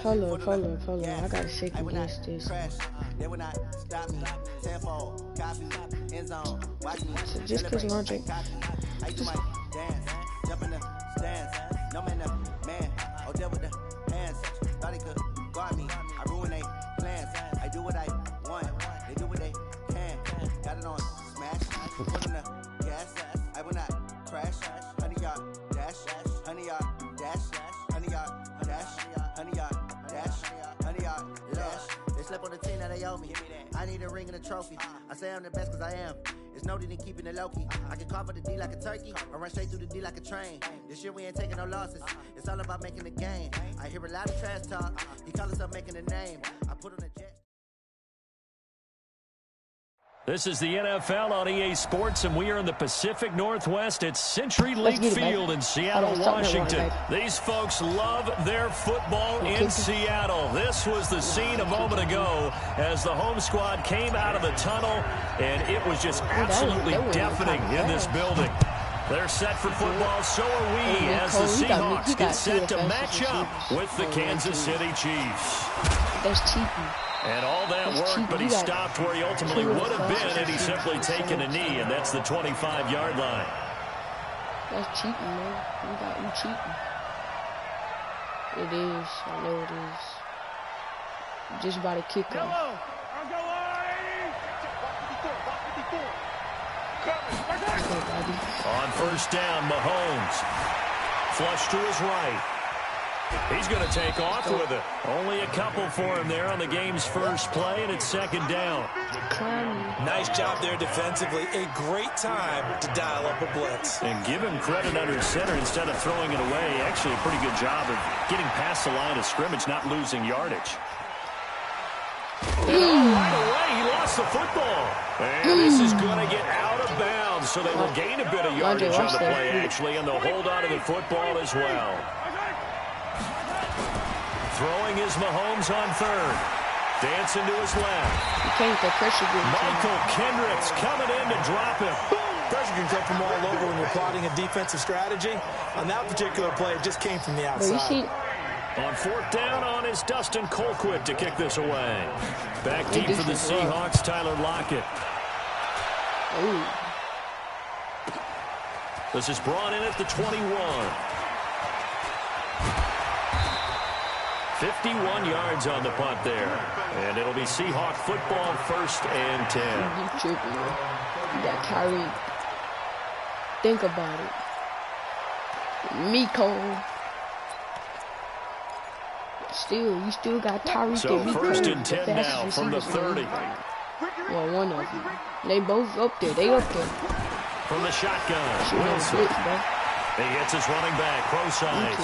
Hold up. I gotta second guess this. So just cause Laundry. Jump in the stands, no man, man. Oh, there with the hands. Thought he could guard me. I ruin they plans. I do what I want. They do what they can. Got it on smash. Put in the gas. I will not crash. 100 yard dash. 100 yard dash. 100 yard dash. 100 yard dash. 100 yard dash. They slept on the team that they owe me. I need a ring and a trophy. I say I'm the best cause I am. It's no need in keeping it low-key. I can carve for the D like a turkey, or run straight through the D like a train. This year we ain't taking no losses. It's all about making the game. I hear a lot of trash talk. He call himself making a name. I put on a jet. This is the NFL on EA Sports, and we are in the Pacific Northwest at Century League Field in Seattle, Washington. These folks love their football in Seattle. This was the scene a moment ago as the home squad came out of the tunnel, and it was just absolutely deafening in this building. They're set for football, so are we, as the Seahawks get set to match up with the Kansas City Chiefs. That's cheating. And all that worked, but he stopped where he ultimately would have been had he simply taken a knee, and that's the 25-yard line. That's cheating, man. You got you cheating. It is. I know it is. Just about to kick off. On first down, Mahomes. Flush to his right. He's going to take off with it. Only a couple for him there on the game's first play, and it's second down. Nice job there defensively. A great time to dial up a blitz. And give him credit under center instead of throwing it away. Actually, a pretty good job of getting past the line of scrimmage, not losing yardage. Right away, he lost the football. And this is going to get out of bounds, so they will gain a bit of yardage on the play, actually, and they'll hold on to the football as well. Throwing is Mahomes on third. Dancing to his left. Michael Kendricks coming in to drop him. Pressure can come from all over when you're plotting a defensive strategy. On that particular play, it just came from the outside. On fourth down on is Dustin Colquitt to kick this away. Back deep for the Seahawks, Tyler Lockett. This is brought in at the 21. 51 yards on the punt there. And it'll be Seahawk football, 1st and 10. You got Kyrie. Think about it. Miko. You still got Tyreek so and Miko. 1st and 10 now from the 30. Well, one of them. They both up there. They up there. From the shotgun, Wilson. He hits his running back, pro-size.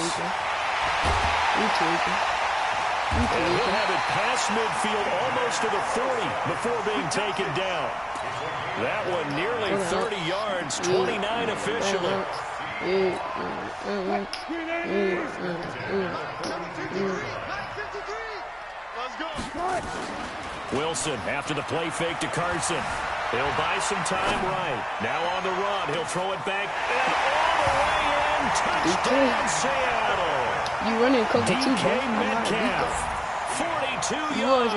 And he'll have it past midfield, almost to the 40 before being taken down. That one nearly 30 yards, 29 officially. Wilson after the play fake to Carson. He'll buy some time right. Now on the run, he'll throw it back and all the way in. Touchdown, Seattle. You running cover 2, DK Metcalf. 42 yards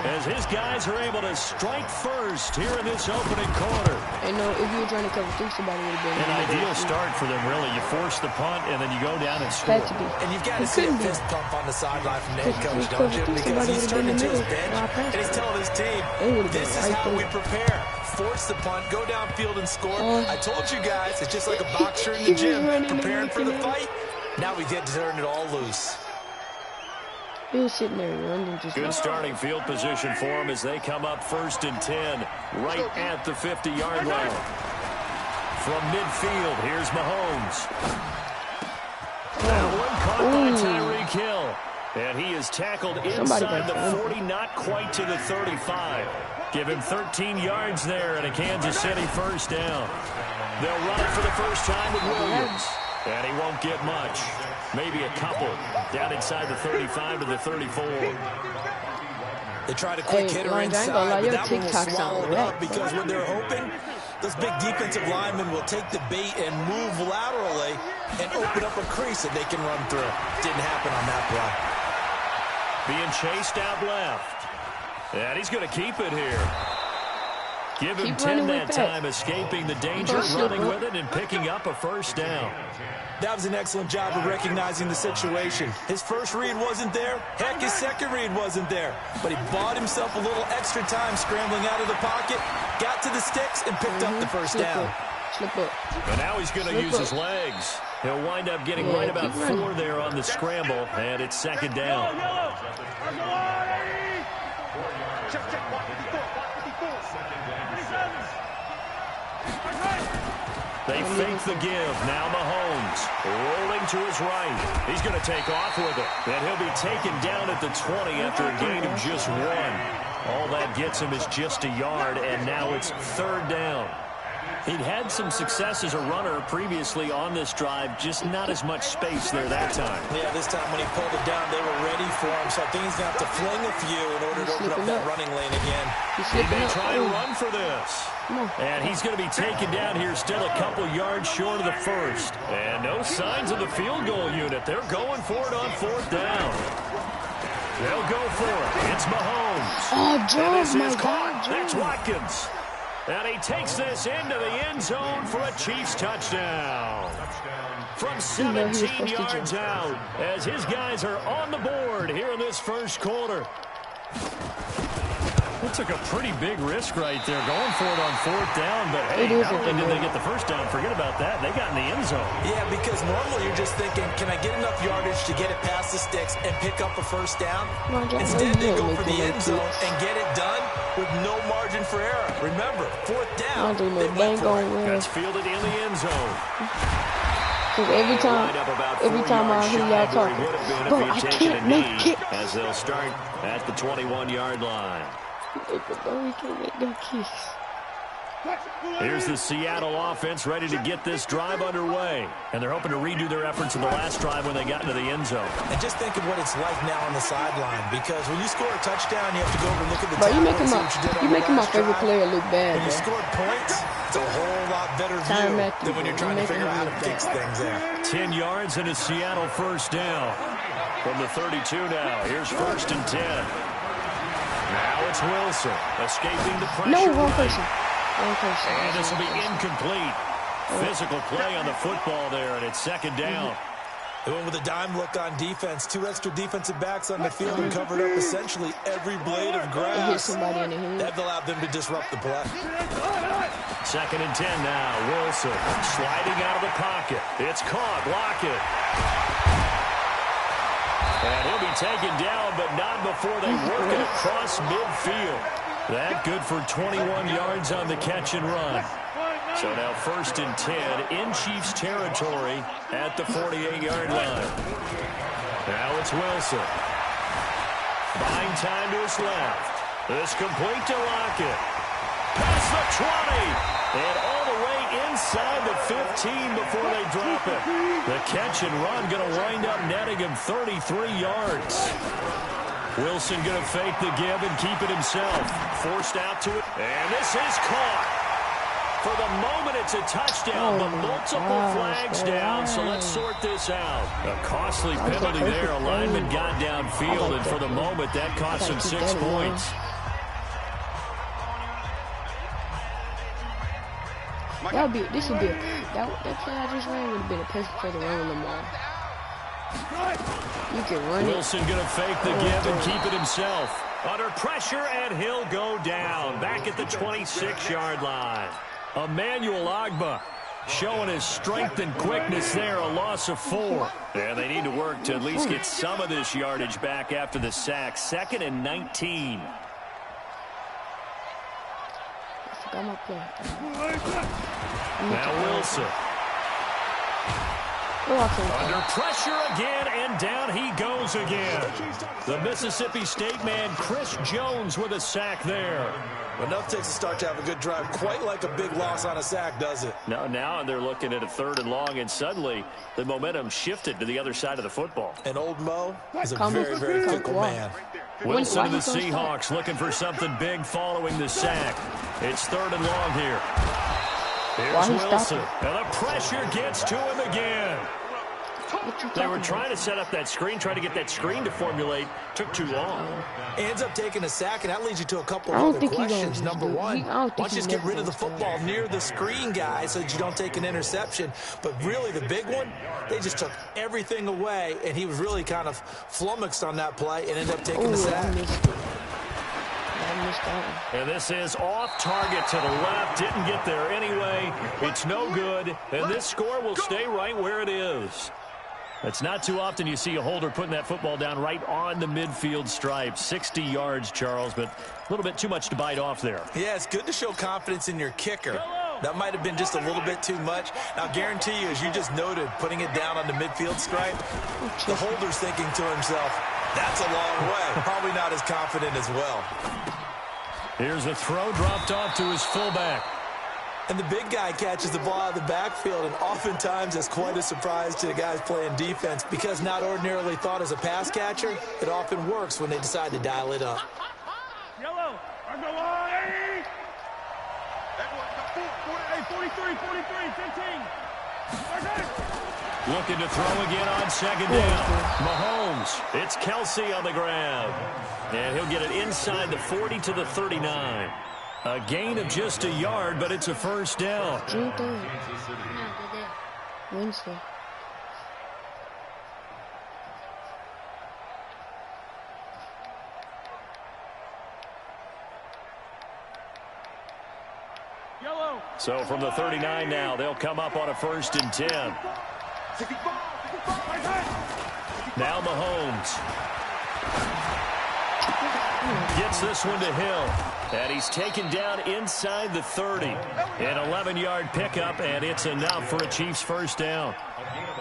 as his guys are able to strike first here in this opening quarter. And if you were trying to cover 3, somebody would have been an ideal start for them, really. You force the punt, and then you go down and score. And you've got to see a fist pump on the sideline from the head coach, don't you? Because he's turning to his bench, and he's telling his team, this is how we prepare. Force the punt, go downfield and score. I told you guys, it's just like a boxer in the gym, preparing for the fight. Now we get to turn it all loose. He was sitting there running. Good starting field position for him as they come up 1st and 10, right at the 50-yard line. From midfield, here's Mahomes. That one caught by Tyreek Hill. And he is tackled inside the 40, not quite to the 35. Give him 13 yards there and a Kansas City first down. They'll run it for the first time with Williams. And he won't get much. Maybe a couple. Down inside the 35 to the 34. They tried a quick hitter inside, but that one was swallowed up because when they're open, those big defensive linemen will take the bait and move laterally and open up a crease that they can run through. Didn't happen on that play. Being chased out left. And he's going to keep it here. Give him 10 that time, escaping the danger, running with it, and picking up a first down. That was an excellent job of recognizing the situation. His first read wasn't there. Heck, his second read wasn't there. But he bought himself a little extra time scrambling out of the pocket, got to the sticks, and picked up the first down. And now he's going to use his legs. He'll wind up getting right about 4 there on the scramble, and it's second down. They fake the give. Now Mahomes rolling to his right. He's going to take off with it. And he'll be taken down at the 20 after a gain of just 1. All that gets him is just a yard, and now it's third down. He'd had some success as a runner previously on this drive, just not as much space there that time. Yeah, this time when he pulled it down, they were ready for him. So I think he's going to have to fling a few in order to open up that running lane again. He may try to run for this. And he's going to be taken down here, still a couple yards short of the first. And no signs of the field goal unit. They're going for it on fourth down. They'll go for it. It's Mahomes. Oh, Jones, my God. That's Watkins. And he takes this into the end zone for a Chiefs touchdown. From 17 yards out, as his guys are on the board here in this first quarter. It took a pretty big risk right there, going for it on fourth down. But, hey, not only did they get the first down, forget about that, they got in the end zone. Yeah, because normally you're just thinking, can I get enough yardage to get it past the sticks and pick up a first down? Instead, they go for the end zone and get it done with no margin for error. Remember, fourth down, they went for it. That's fielded in the end zone. Every time I hear y'all talking, bro, I can't make it. As they'll start at the 21-yard line. Here's the Seattle offense ready to get this drive underway. And they're hoping to redo their efforts in the last drive when they got into the end zone. And just think of what it's like now on the sideline. Because when you score a touchdown, you have to go over and look at the bro, you're making my favorite player look bad. When you score points, it's a whole lot better view than when you're trying to figure out how to fix things there. 10 yards and a Seattle first down. From the 32 now. Here's first and 10. Now it's Wilson escaping the pressure. No, wrong person. And this will be incomplete. Physical play on the football there, and it's second down. They went with a dime look on defense. 2 extra defensive backs on the field and covered up essentially every blade of grass. That allowed them to disrupt the play. Second and 10 now. Wilson sliding out of the pocket. It's caught. Lockett. And he'll be taken down, but not before they work it across midfield. That good for 21 yards on the catch and run. So now first and 10 in Chiefs territory at the 48-yard line. Now it's Wilson. Buying time to his left. This complete to Lockett. Past the 20. And all the way inside the 15 before they drop it. The catch and run going to wind up netting him 33 yards. Wilson going to fake the give and keep it himself. Forced out to it. And this is caught. For the moment, it's a touchdown, but multiple flags down, so let's sort this out. A costly penalty there. A lineman got downfield, and for the moment, that cost him 6 points. This would be that play I just ran would have been a perfect play to run the ball. You can run Wilson going to fake the give and keep it himself. Under pressure, and he'll go down. Back at the 26-yard line. Emmanuel Ogbah showing his strength and quickness there, a loss of 4. And they need to work to at least get some of this yardage back after the sack. 2nd and 19. Now Wilson. Under pressure again, and down he goes again. The Mississippi State man, Chris Jones, with a sack there. Enough takes a start to have a good drive. Quite like a big loss on a sack, does it? Now they're looking at a 3rd and long, and suddenly the momentum shifted to the other side of the football. And old Mo is a very, very fickle man. Wilson to the Seahawks looking for something big following the sack. It's 3rd and long here. Here's Wilson, and the pressure gets to him again. They were trying to set up that screen, trying to get that screen to formulate. Took too long. Ends up taking a sack, and that leads you to a couple of other questions. Number one, why don't you just get rid of the football near the screen guy so that you don't take an interception? But really, the big one, they just took everything away, and he was really kind of flummoxed on that play and ended up taking the sack. And this is off target to the left. Didn't get there anyway. It's no good. And this score will stay right where it is. It's not too often you see a holder putting that football down right on the midfield stripe. 60 yards, Charles, but a little bit too much to bite off there. Yeah, it's good to show confidence in your kicker. That might have been just a little bit too much. Now, I guarantee you, as you just noted, putting it down on the midfield stripe, the holder's thinking to himself, that's a long way. Probably not as confident as well. Here's a throw dropped off to his fullback. And the big guy catches the ball out of the backfield, and oftentimes that's quite a surprise to the guys playing defense because not ordinarily thought as a pass catcher, it often works when they decide to dial it up. Yellow, on the line. 43, 15. Looking to throw again on 2nd down. Mahomes, it's Kelsey on the grab. And he'll get it inside the 40 to the 39. A gain of just a yard, but it's a 1st down. Wednesday. So from the 39 now, they'll come up on a 1st and 10. Now Mahomes gets this one to Hill. And he's taken down inside the 30. An 11-yard pickup, and it's enough for a Chiefs 1st down.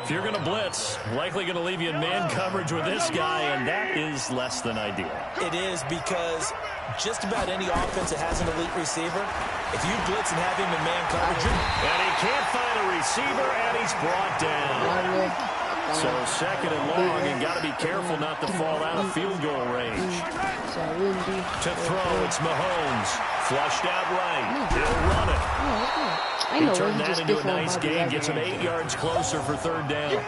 If you're going to blitz, likely going to leave you in man coverage with this guy, and that is less than ideal. It is because just about any offense that has an elite receiver, if you blitz and have him in man coverage, and he can't find a receiver, and he's brought down. So 2nd and long, and got to be careful not to fall out of field goal range. To throw, it's Mahomes. Flushed out right. He'll run it. He turned that into a nice gain. Gets him 8 yards closer for 3rd down.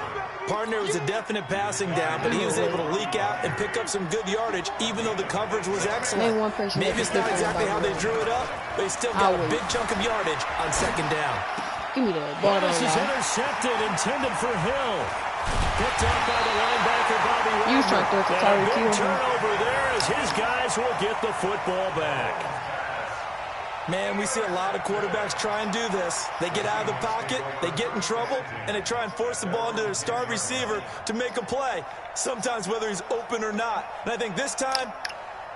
Partner was a definite passing down, but he was able to leak out and pick up some good yardage, even though the coverage was excellent. Maybe it's not exactly how they drew it up, but he still got a big chunk of yardage on 2nd down. Give me that ball. This is intercepted, intended for Hill. Picked up by the linebacker, Bobby Wagner. Good turnover there as his guys will get the football back. Man, we see a lot of quarterbacks try and do this. They get out of the pocket, they get in trouble, and they try and force the ball into their star receiver to make a play, sometimes whether he's open or not. And I think this time,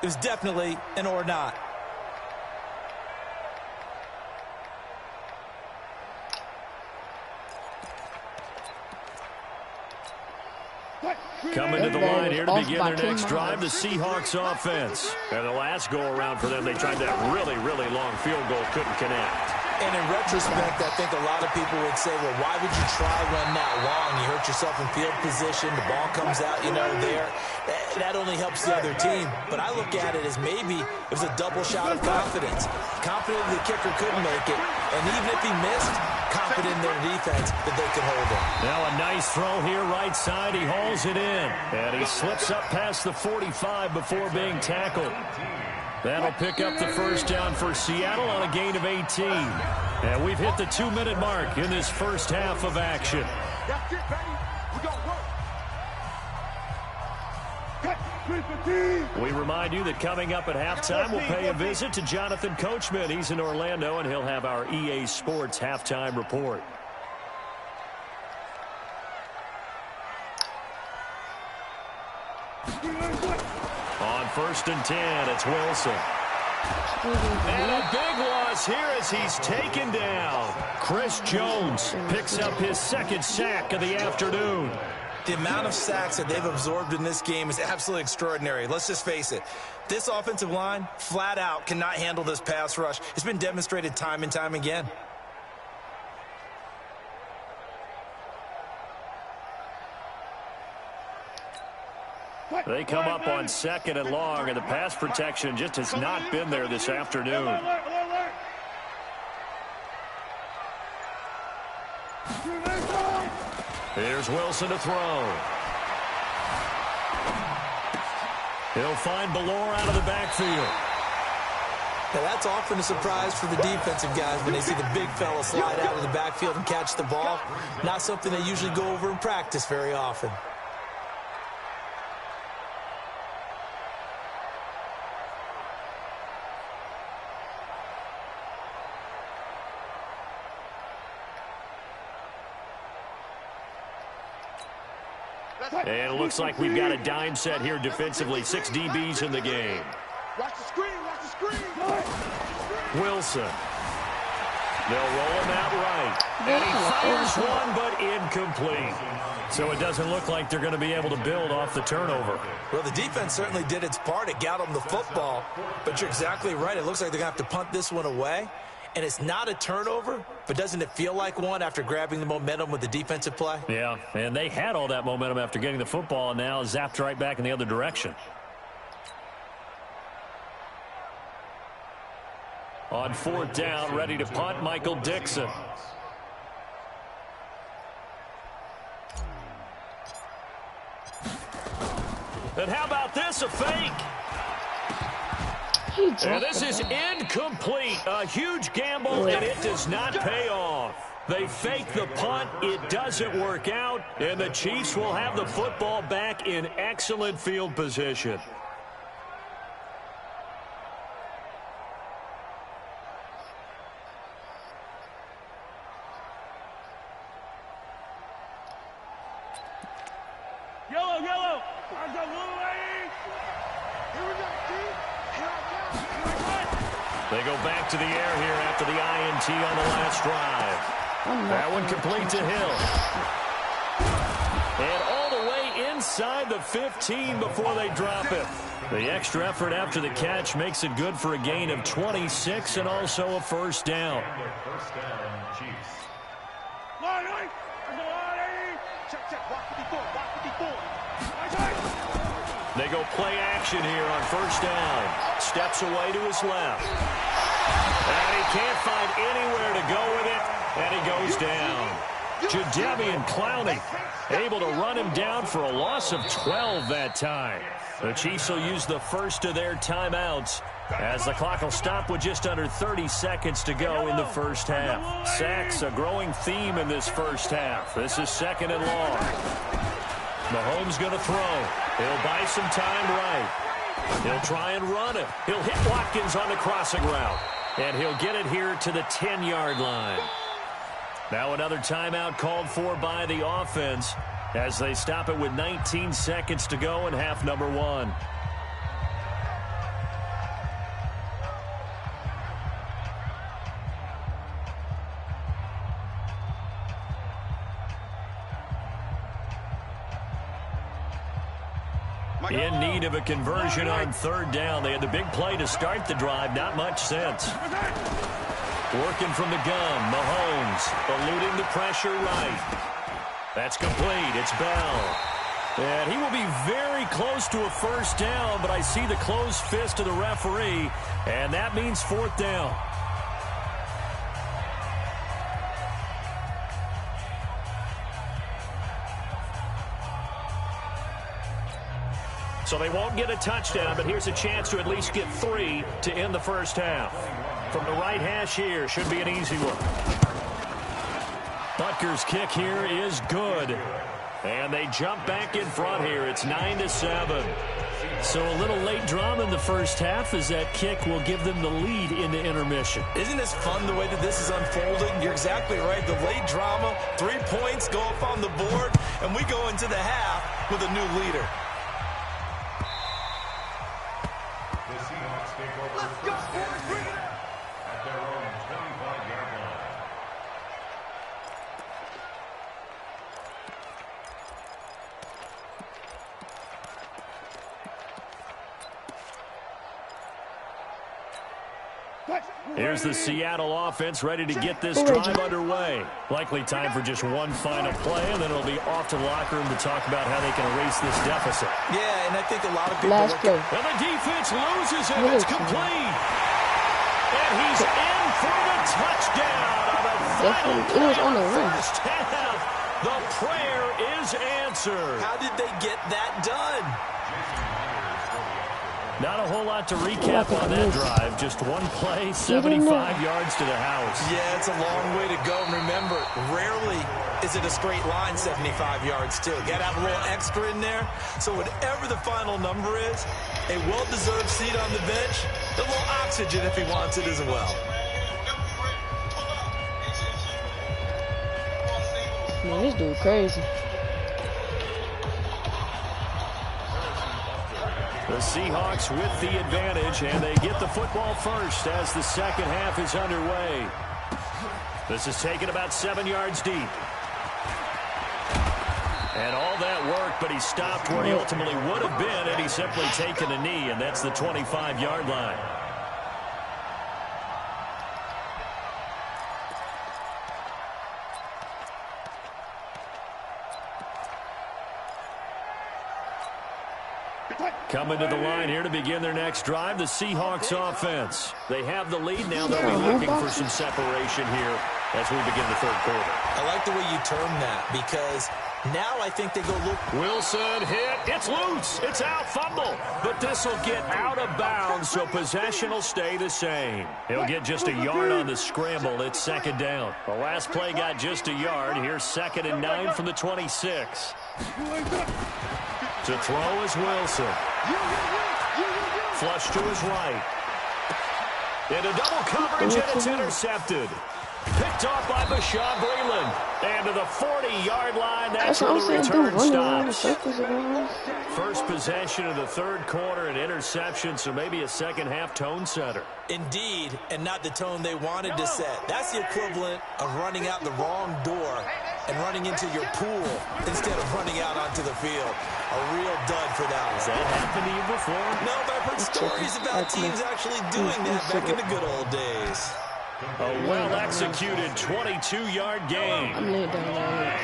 it was definitely an or not. Coming to the line here to begin their next drive, the Seahawks offense. And the last go-around for them, they tried that really, really long field goal, couldn't connect. And in retrospect, I think a lot of people would say, well, why would you try one that long? You hurt yourself in field position. The ball comes out, there. That only helps the other team. But I look at it as maybe it was a double shot of confidence. Confident the kicker couldn't make it. And even if he missed, confident in their defense that they could hold it. Now a nice throw here right side. He hauls it in. And he slips up past the 45 before being tackled. That'll pick up the 1st down for Seattle on a gain of 18. And we've hit the 2-minute mark in this 1st half of action. We remind you that coming up at halftime, we'll pay a visit to Jonathan Coachman. He's in Orlando, and he'll have our EA Sports halftime report. On 1st and 10, it's Wilson. And a big loss here as he's taken down. Chris Jones picks up his second sack of the afternoon. The amount of sacks that they've absorbed in this game is absolutely extraordinary. Let's just face it. This offensive line, flat out, cannot handle this pass rush. It's been demonstrated time and time again. They come up on 2nd and long, and the pass protection just has not been there this afternoon. Here's Wilson to throw. He'll find Ballore out of the backfield. Now that's often a surprise for the defensive guys when they see the big fella slide out of the backfield and catch the ball. Not something they usually go over in practice very often. And it looks like we've got a dime set here defensively. 6 DBs in the game. Watch the screen, watch the screen. Wilson. They'll roll him out right. And he fires one, but incomplete. So it doesn't look like they're going to be able to build off the turnover. Well, the defense certainly did its part. It got them the football. But you're exactly right. It looks like they're going to have to punt this one away. And it's not a turnover, but doesn't it feel like one after grabbing the momentum with the defensive play? Yeah, and they had all that momentum after getting the football, and now zapped right back in the other direction. On 4th down, ready to punt, Michael Dixon. And how about this, a fake? And this is incomplete. A huge gamble, and it does not pay off. They fake the punt. It doesn't work out, and the Chiefs will have the football back in excellent field position. Yellow, yellow. I got one way. Here we go, Steve. They go back to the air here after the INT on the last drive. That one complete to Hill. And all the way inside the 15 before they drop it. The extra effort after the catch makes it good for a gain of 26 and also a first down. Line, check, check. Block 54, block 54. They go play action here on first down. Steps away to his left. And he can't find anywhere to go with it, and he goes down. Jadeveon Clowney able to run him down for a loss of 12 that time. The Chiefs will use the first of their timeouts as the clock will stop with just under 30 seconds to go in the first half. Sacks, a growing theme in this first half. This is 2nd and long. Mahomes going to throw. He'll buy some time right. He'll try and run it. He'll hit Watkins on the crossing route. And he'll get it here to the 10-yard line. Now another timeout called for by the offense as they stop it with 19 seconds to go in half number 1. In need of a conversion on 3rd down. They had the big play to start the drive. Not much sense. Working from the gun. Mahomes eluding the pressure right. That's complete. It's Bell. And he will be very close to a first down, but I see the closed fist of the referee, and that means 4th down. So they won't get a touchdown, but here's a chance to at least get 3 to end the first half. From the right hash here, should be an easy one. Butker's kick here is good. And they jump back in front here. It's 9-7. So a little late drama in the first half as that kick will give them the lead into intermission. Isn't this fun the way that this is unfolding? You're exactly right. The late drama, 3 points go up on the board, and we go into the half with a new leader. Let's go. Here's the Seattle offense ready to get this drive underway. Likely time for just one final play, and then it'll be off to the locker room to talk about how they can erase this deficit. Yeah, and I think a lot of people last play. And the defense loses it. It's complete. And he's in for the touchdown on the final it was on the run. first half. The prayer is answered. How did they get that done? Not a whole lot to recap on that drive. Just one play, 75 yards to the house. Yeah, it's a long way to go. And remember, rarely is it a straight line 75 yards, too. Got to have a little extra in there. So whatever the final number is, a well-deserved seat on the bench, a little oxygen if he wants it as well. Man, this dude crazy. The Seahawks with the advantage, and they get the football first as the second half is underway. This is taken about 7 yards deep. And all that work, but he stopped where he ultimately would have been had he simply taken a knee, and that's the 25-yard line. Coming to the line here to begin their next drive, the Seahawks offense. They have the lead now. They'll be looking for some separation here as we begin the third quarter. I like the way you term that because now I think they go look. Wilson hit. It's loose. It's out. Fumble. But this will get out of bounds, so possession will stay the same. He'll get just a yard on the scramble. It's second down. The last play got just a yard. Here's 2nd and 9 from the 26. To throw is Wilson. Flush to his right. Into double coverage, and it's intercepted. Picked off by Bashaud Breeland. And to the 40-yard line, that's where the return stops. First possession of the third quarter, an interception, so maybe a second-half tone setter. Indeed, and not the tone they wanted to set. That's the equivalent of running out the wrong door and running into your pool instead of running out onto the field. A real dud for that one. Has that happened to you before? No, but I've heard stories about teams actually doing that back in the good old days. A well-executed 22-yard gain. I'm laying down there.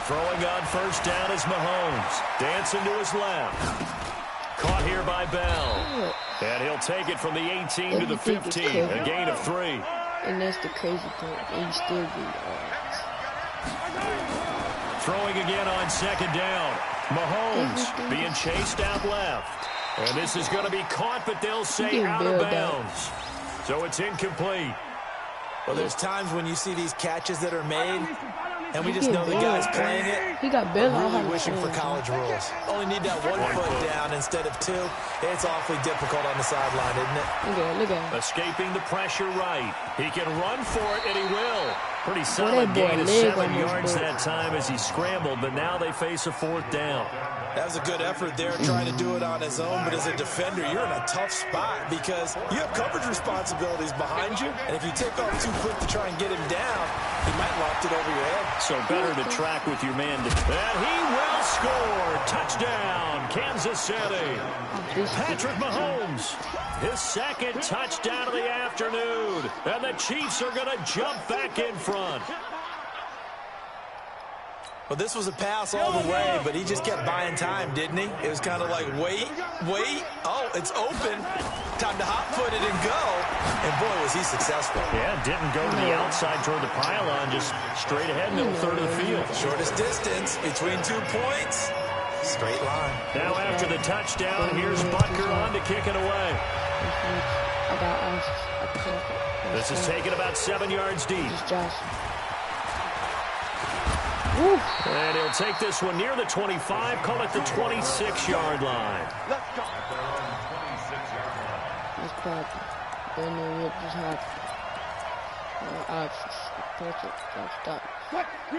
Throwing on first down is Mahomes. Dancing to his left. Caught here by Bell. And he'll take it from the 18 to the 15. A gain of 3. And that's the crazy part. And you still do Throwing again on second down. Mahomes being chased out left. And this is going to be caught, but they'll say out of bounds. So it's incomplete. Well, there's times when you see these catches that are made, and we just know the guy's playing it. He got Bill. Really wishing for college rules. Only need that one foot down instead of 2. It's awfully difficult on the sideline, isn't it? Look at him. Escaping the pressure right. He can run for it, and he will. Pretty solid gain of 7 yards that time as he scrambled, but now they face a 4th down. That was a good effort there trying to do it on his own, but as a defender, you're in a tough spot because you have coverage responsibilities behind you, and if you take off too quick to try and get him down, he might loft it over your head. So better to track with your man. And he will score. Touchdown, Kansas City. Patrick Mahomes, his second touchdown of the afternoon. And the Chiefs are going to jump back in front. Well, this was a pass all the way, but he just kept buying time, didn't he? It was kind of like, wait. Oh, it's open. Time to hot-foot it and go. And, boy, was he successful. Yeah, didn't go to the outside toward the pylon, just straight ahead, middle third of the field. Shortest distance between 2 points. Straight line. Now after the touchdown, here's Butker on to kick it away. This is taken about 7 yards deep. And he'll take this one near the 25, call it the 26-yard line. Let's go.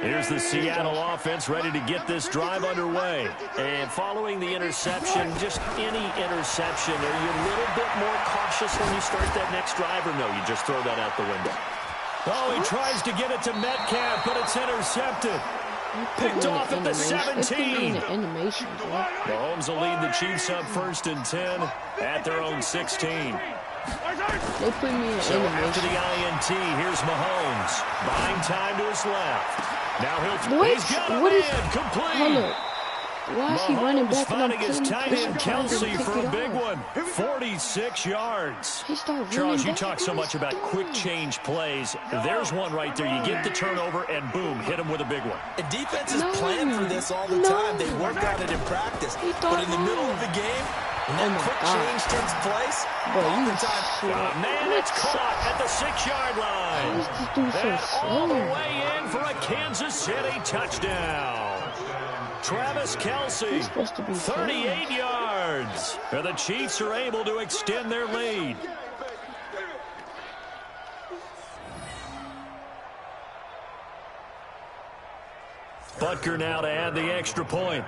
Here's the Seattle offense ready to get this drive underway. And following the interception, just any interception, are you a little bit more cautious when you start that next drive, or no, you just throw that out the window? Oh, he tries to get it to Metcalf, but it's intercepted. Picked off at the 17. Animation, bro. Mahomes will lead the Chiefs up 1st and 10 at their own 16. They put me in So after the animation. INT, here's Mahomes. Buying time to his left. Now he's got a What is? man complete. Hold up. Why is he running Mahomes back and I'm finding his killing tight end Kelsey for a big one. one. 46 yards. He started running Charles, you back. talk so much about quick change plays. There's one right there. You get the turnover and boom, hit him with a big one. And defenses No. plan for this all the No. time. They work on it in practice. He thought But in the middle of the game, when that Oh, my quick God. change takes place, Bro, you oftentimes shit. Man, it's caught at the 6-yard line. Why is this dude so That all the slow? way in for a Kansas City touchdown. Travis Kelce, He's supposed to be 38 yards. And the Chiefs are able to extend their lead. Butker now to add the extra point.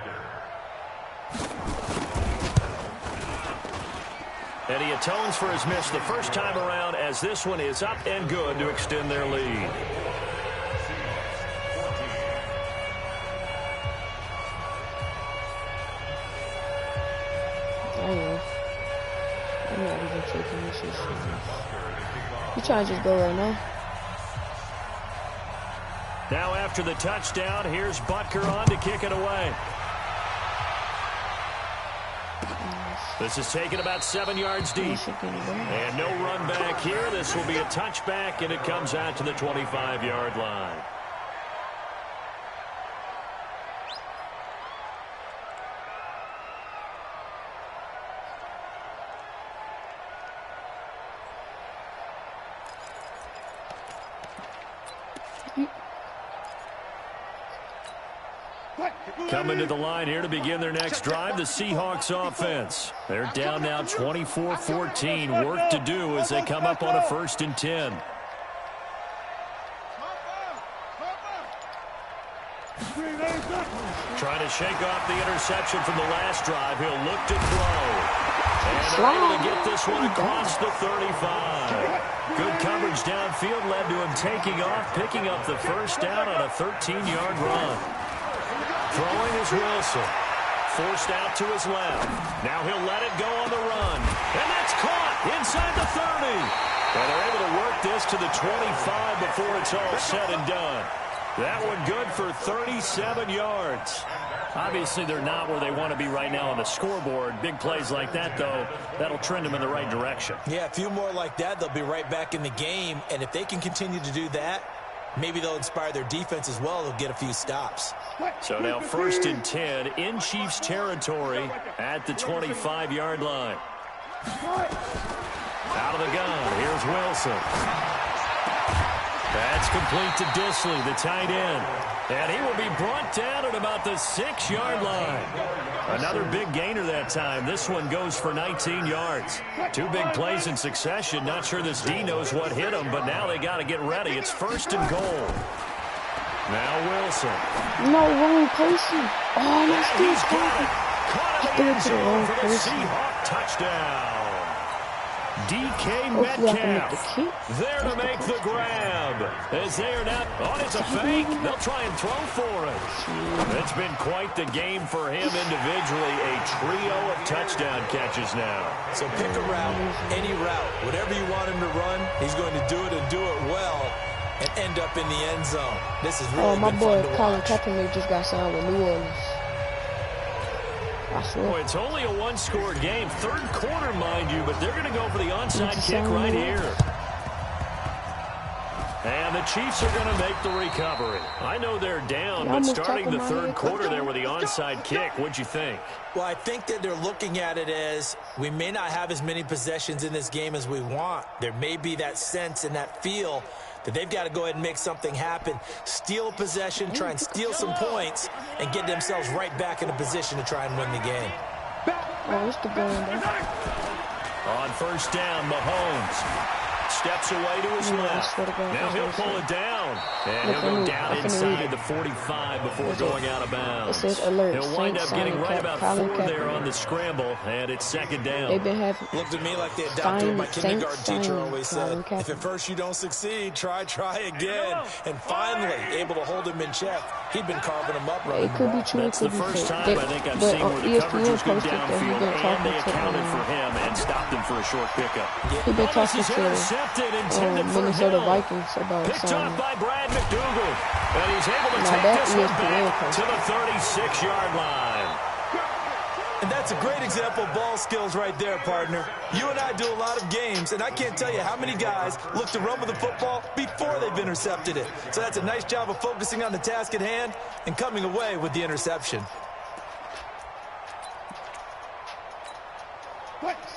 And he atones for his miss the first time around as this one is up and good to extend their lead. I'm not even taking this shit serious. You trying to just go right now? Now after the touchdown, here's Butker on to kick it away. This is taken about 7 yards deep. And no run back here. This will be a touchback, and it comes out to the 25-yard line. Coming to the line here to begin their next drive, the Seahawks offense. They're down now 24-14. Work to do as they come up on a 1st and 10. Trying to shake off the interception from the last drive. He'll look to throw. And they're able to get this one across the 35. Good coverage downfield led to him taking off, picking up the first down on a 13-yard run. Throwing is Wilson. Forced out to his left. Now he'll let it go on the run. And that's caught inside the 30. And they're able to work this to the 25 before it's all said and done. That one good for 37 yards. Obviously, they're not where they want to be right now on the scoreboard. Big plays like that, though, that'll trend them in the right direction. Yeah, a few more like that, they'll be right back in the game. And if they can continue to do that, maybe they'll inspire their defense as well. They'll get a few stops. So now 1st and 10 in Chiefs territory at the 25-yard line. Out of the gun, here's Wilson. That's complete to Disley, the tight end. And he will be brought down at about the 6-yard line. Another big gainer that time. This one goes for 19 yards. 2 big plays in succession. Not sure this D knows what hit him, but now they got to get ready. It's 1st and goal. Now Wilson. No, wrong person. Oh, that's He's still got it. Caught in the end zone for the Seahawk touchdown. DK Metcalf there to make the grab. As they are now, it's a fake. They'll try and throw for it. It's been quite the game for him individually. A trio of touchdown catches now. So pick a route, any route. Whatever you want him to run, he's going to do it and do it well and end up in the end zone. This is really my been boy fun to Colin watch. Kaepernick just got signed with New Orleans. I swear. Boy, it's only a one-score game. 3rd quarter, mind you, but they're going to go for the onside kick right here. And the Chiefs are going to make the recovery. I know they're down, but starting the 3rd quarter there with the onside kick, what'd you think? Well, I think that they're looking at it as we may not have as many possessions in this game as we want. There may be that sense and that feel that they've got to go ahead and make something happen, steal possession, try and steal some points, and get themselves right back in a position to try and win the game. Oh, what's the going on? On 1st down, Mahomes steps away to his left. Now he'll pull it down. And he'll go down inside the 45 before going out of bounds. He'll wind up getting right about 4 there on the scramble, and it's second down. Looked at me like they adopted what my kindergarten teacher always said. If at first you don't succeed, try again. And finally, able to hold him in check. He'd been carving him up right. It could be true. That's the first time I think I've seen where the coverage was good downfield, and they accounted for him and stopped him for a short pickup. He's been talking to Minnesota Vikings about picked off by Brad McDougal, and he's able to take this one back to the 36-yard line. And that's a great example of ball skills right there, partner. You and I do a lot of games, and I can't tell you how many guys look to run with the football before they've intercepted it. So that's a nice job of focusing on the task at hand and coming away with the interception.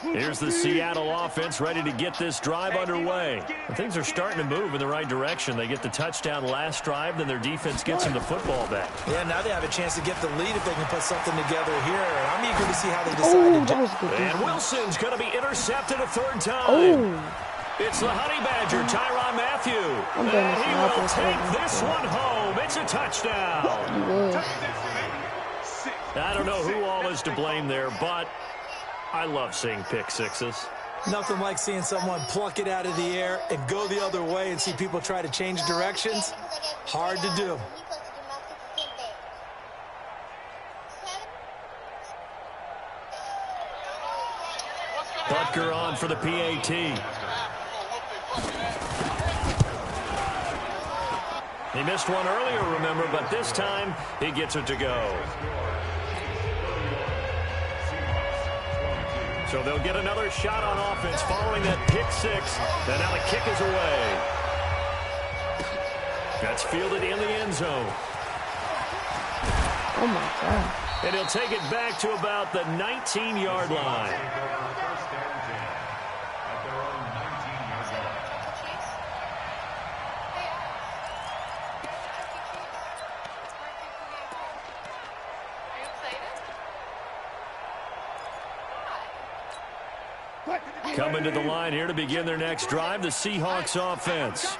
Here's the Seattle offense ready to get this drive underway. Things are starting to move in the right direction. They get the touchdown last drive, then their defense gets them the football back. Yeah, now they have a chance to get the lead if they can put something together here. And I'm eager to see how they decide to do it. And Wilson's going to be intercepted a third time. It's the Honey Badger, Tyrann Mathieu. And he will take this one home. It's a touchdown. I don't know who all is to blame there, but I love seeing pick sixes. Nothing like seeing someone pluck it out of the air and go the other way and see people try to change directions. Hard to do. Butker on for the PAT. He missed one earlier, remember, but this time he gets it to go. So they'll get another shot on offense following that pick six. And now the kick is away. That's fielded in the end zone. Oh, my God. And he'll take it back to about the 19-yard line. Coming to the line here to begin their next drive, the Seahawks offense.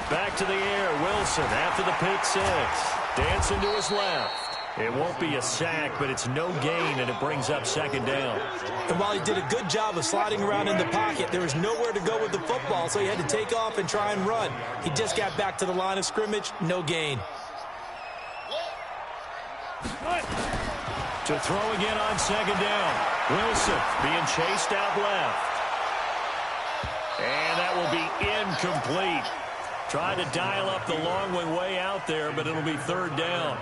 Back to the air, Wilson after the pick six. Dancing to his left. It won't be a sack, but it's no gain, and it brings up second down. And while he did a good job of sliding around in the pocket, there was nowhere to go with the football, so he had to take off and try and run. He just got back to the line of scrimmage, no gain. To throw again on second down. Wilson being chased out left. And that will be incomplete. Trying to dial up the long way out there, but it'll be third down.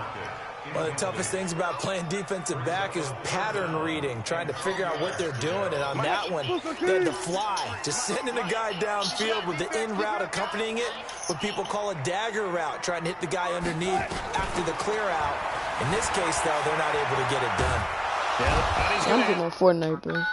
One of the toughest things about playing defensive back is pattern reading, trying to figure out what they're doing. And on that one, they had to fly, just sending a guy downfield with the in route accompanying it, what people call a dagger route, trying to hit the guy underneath after the clear out. In this case, though, they're not able to get it done. Yeah, I'm getting on Fortnite, bro.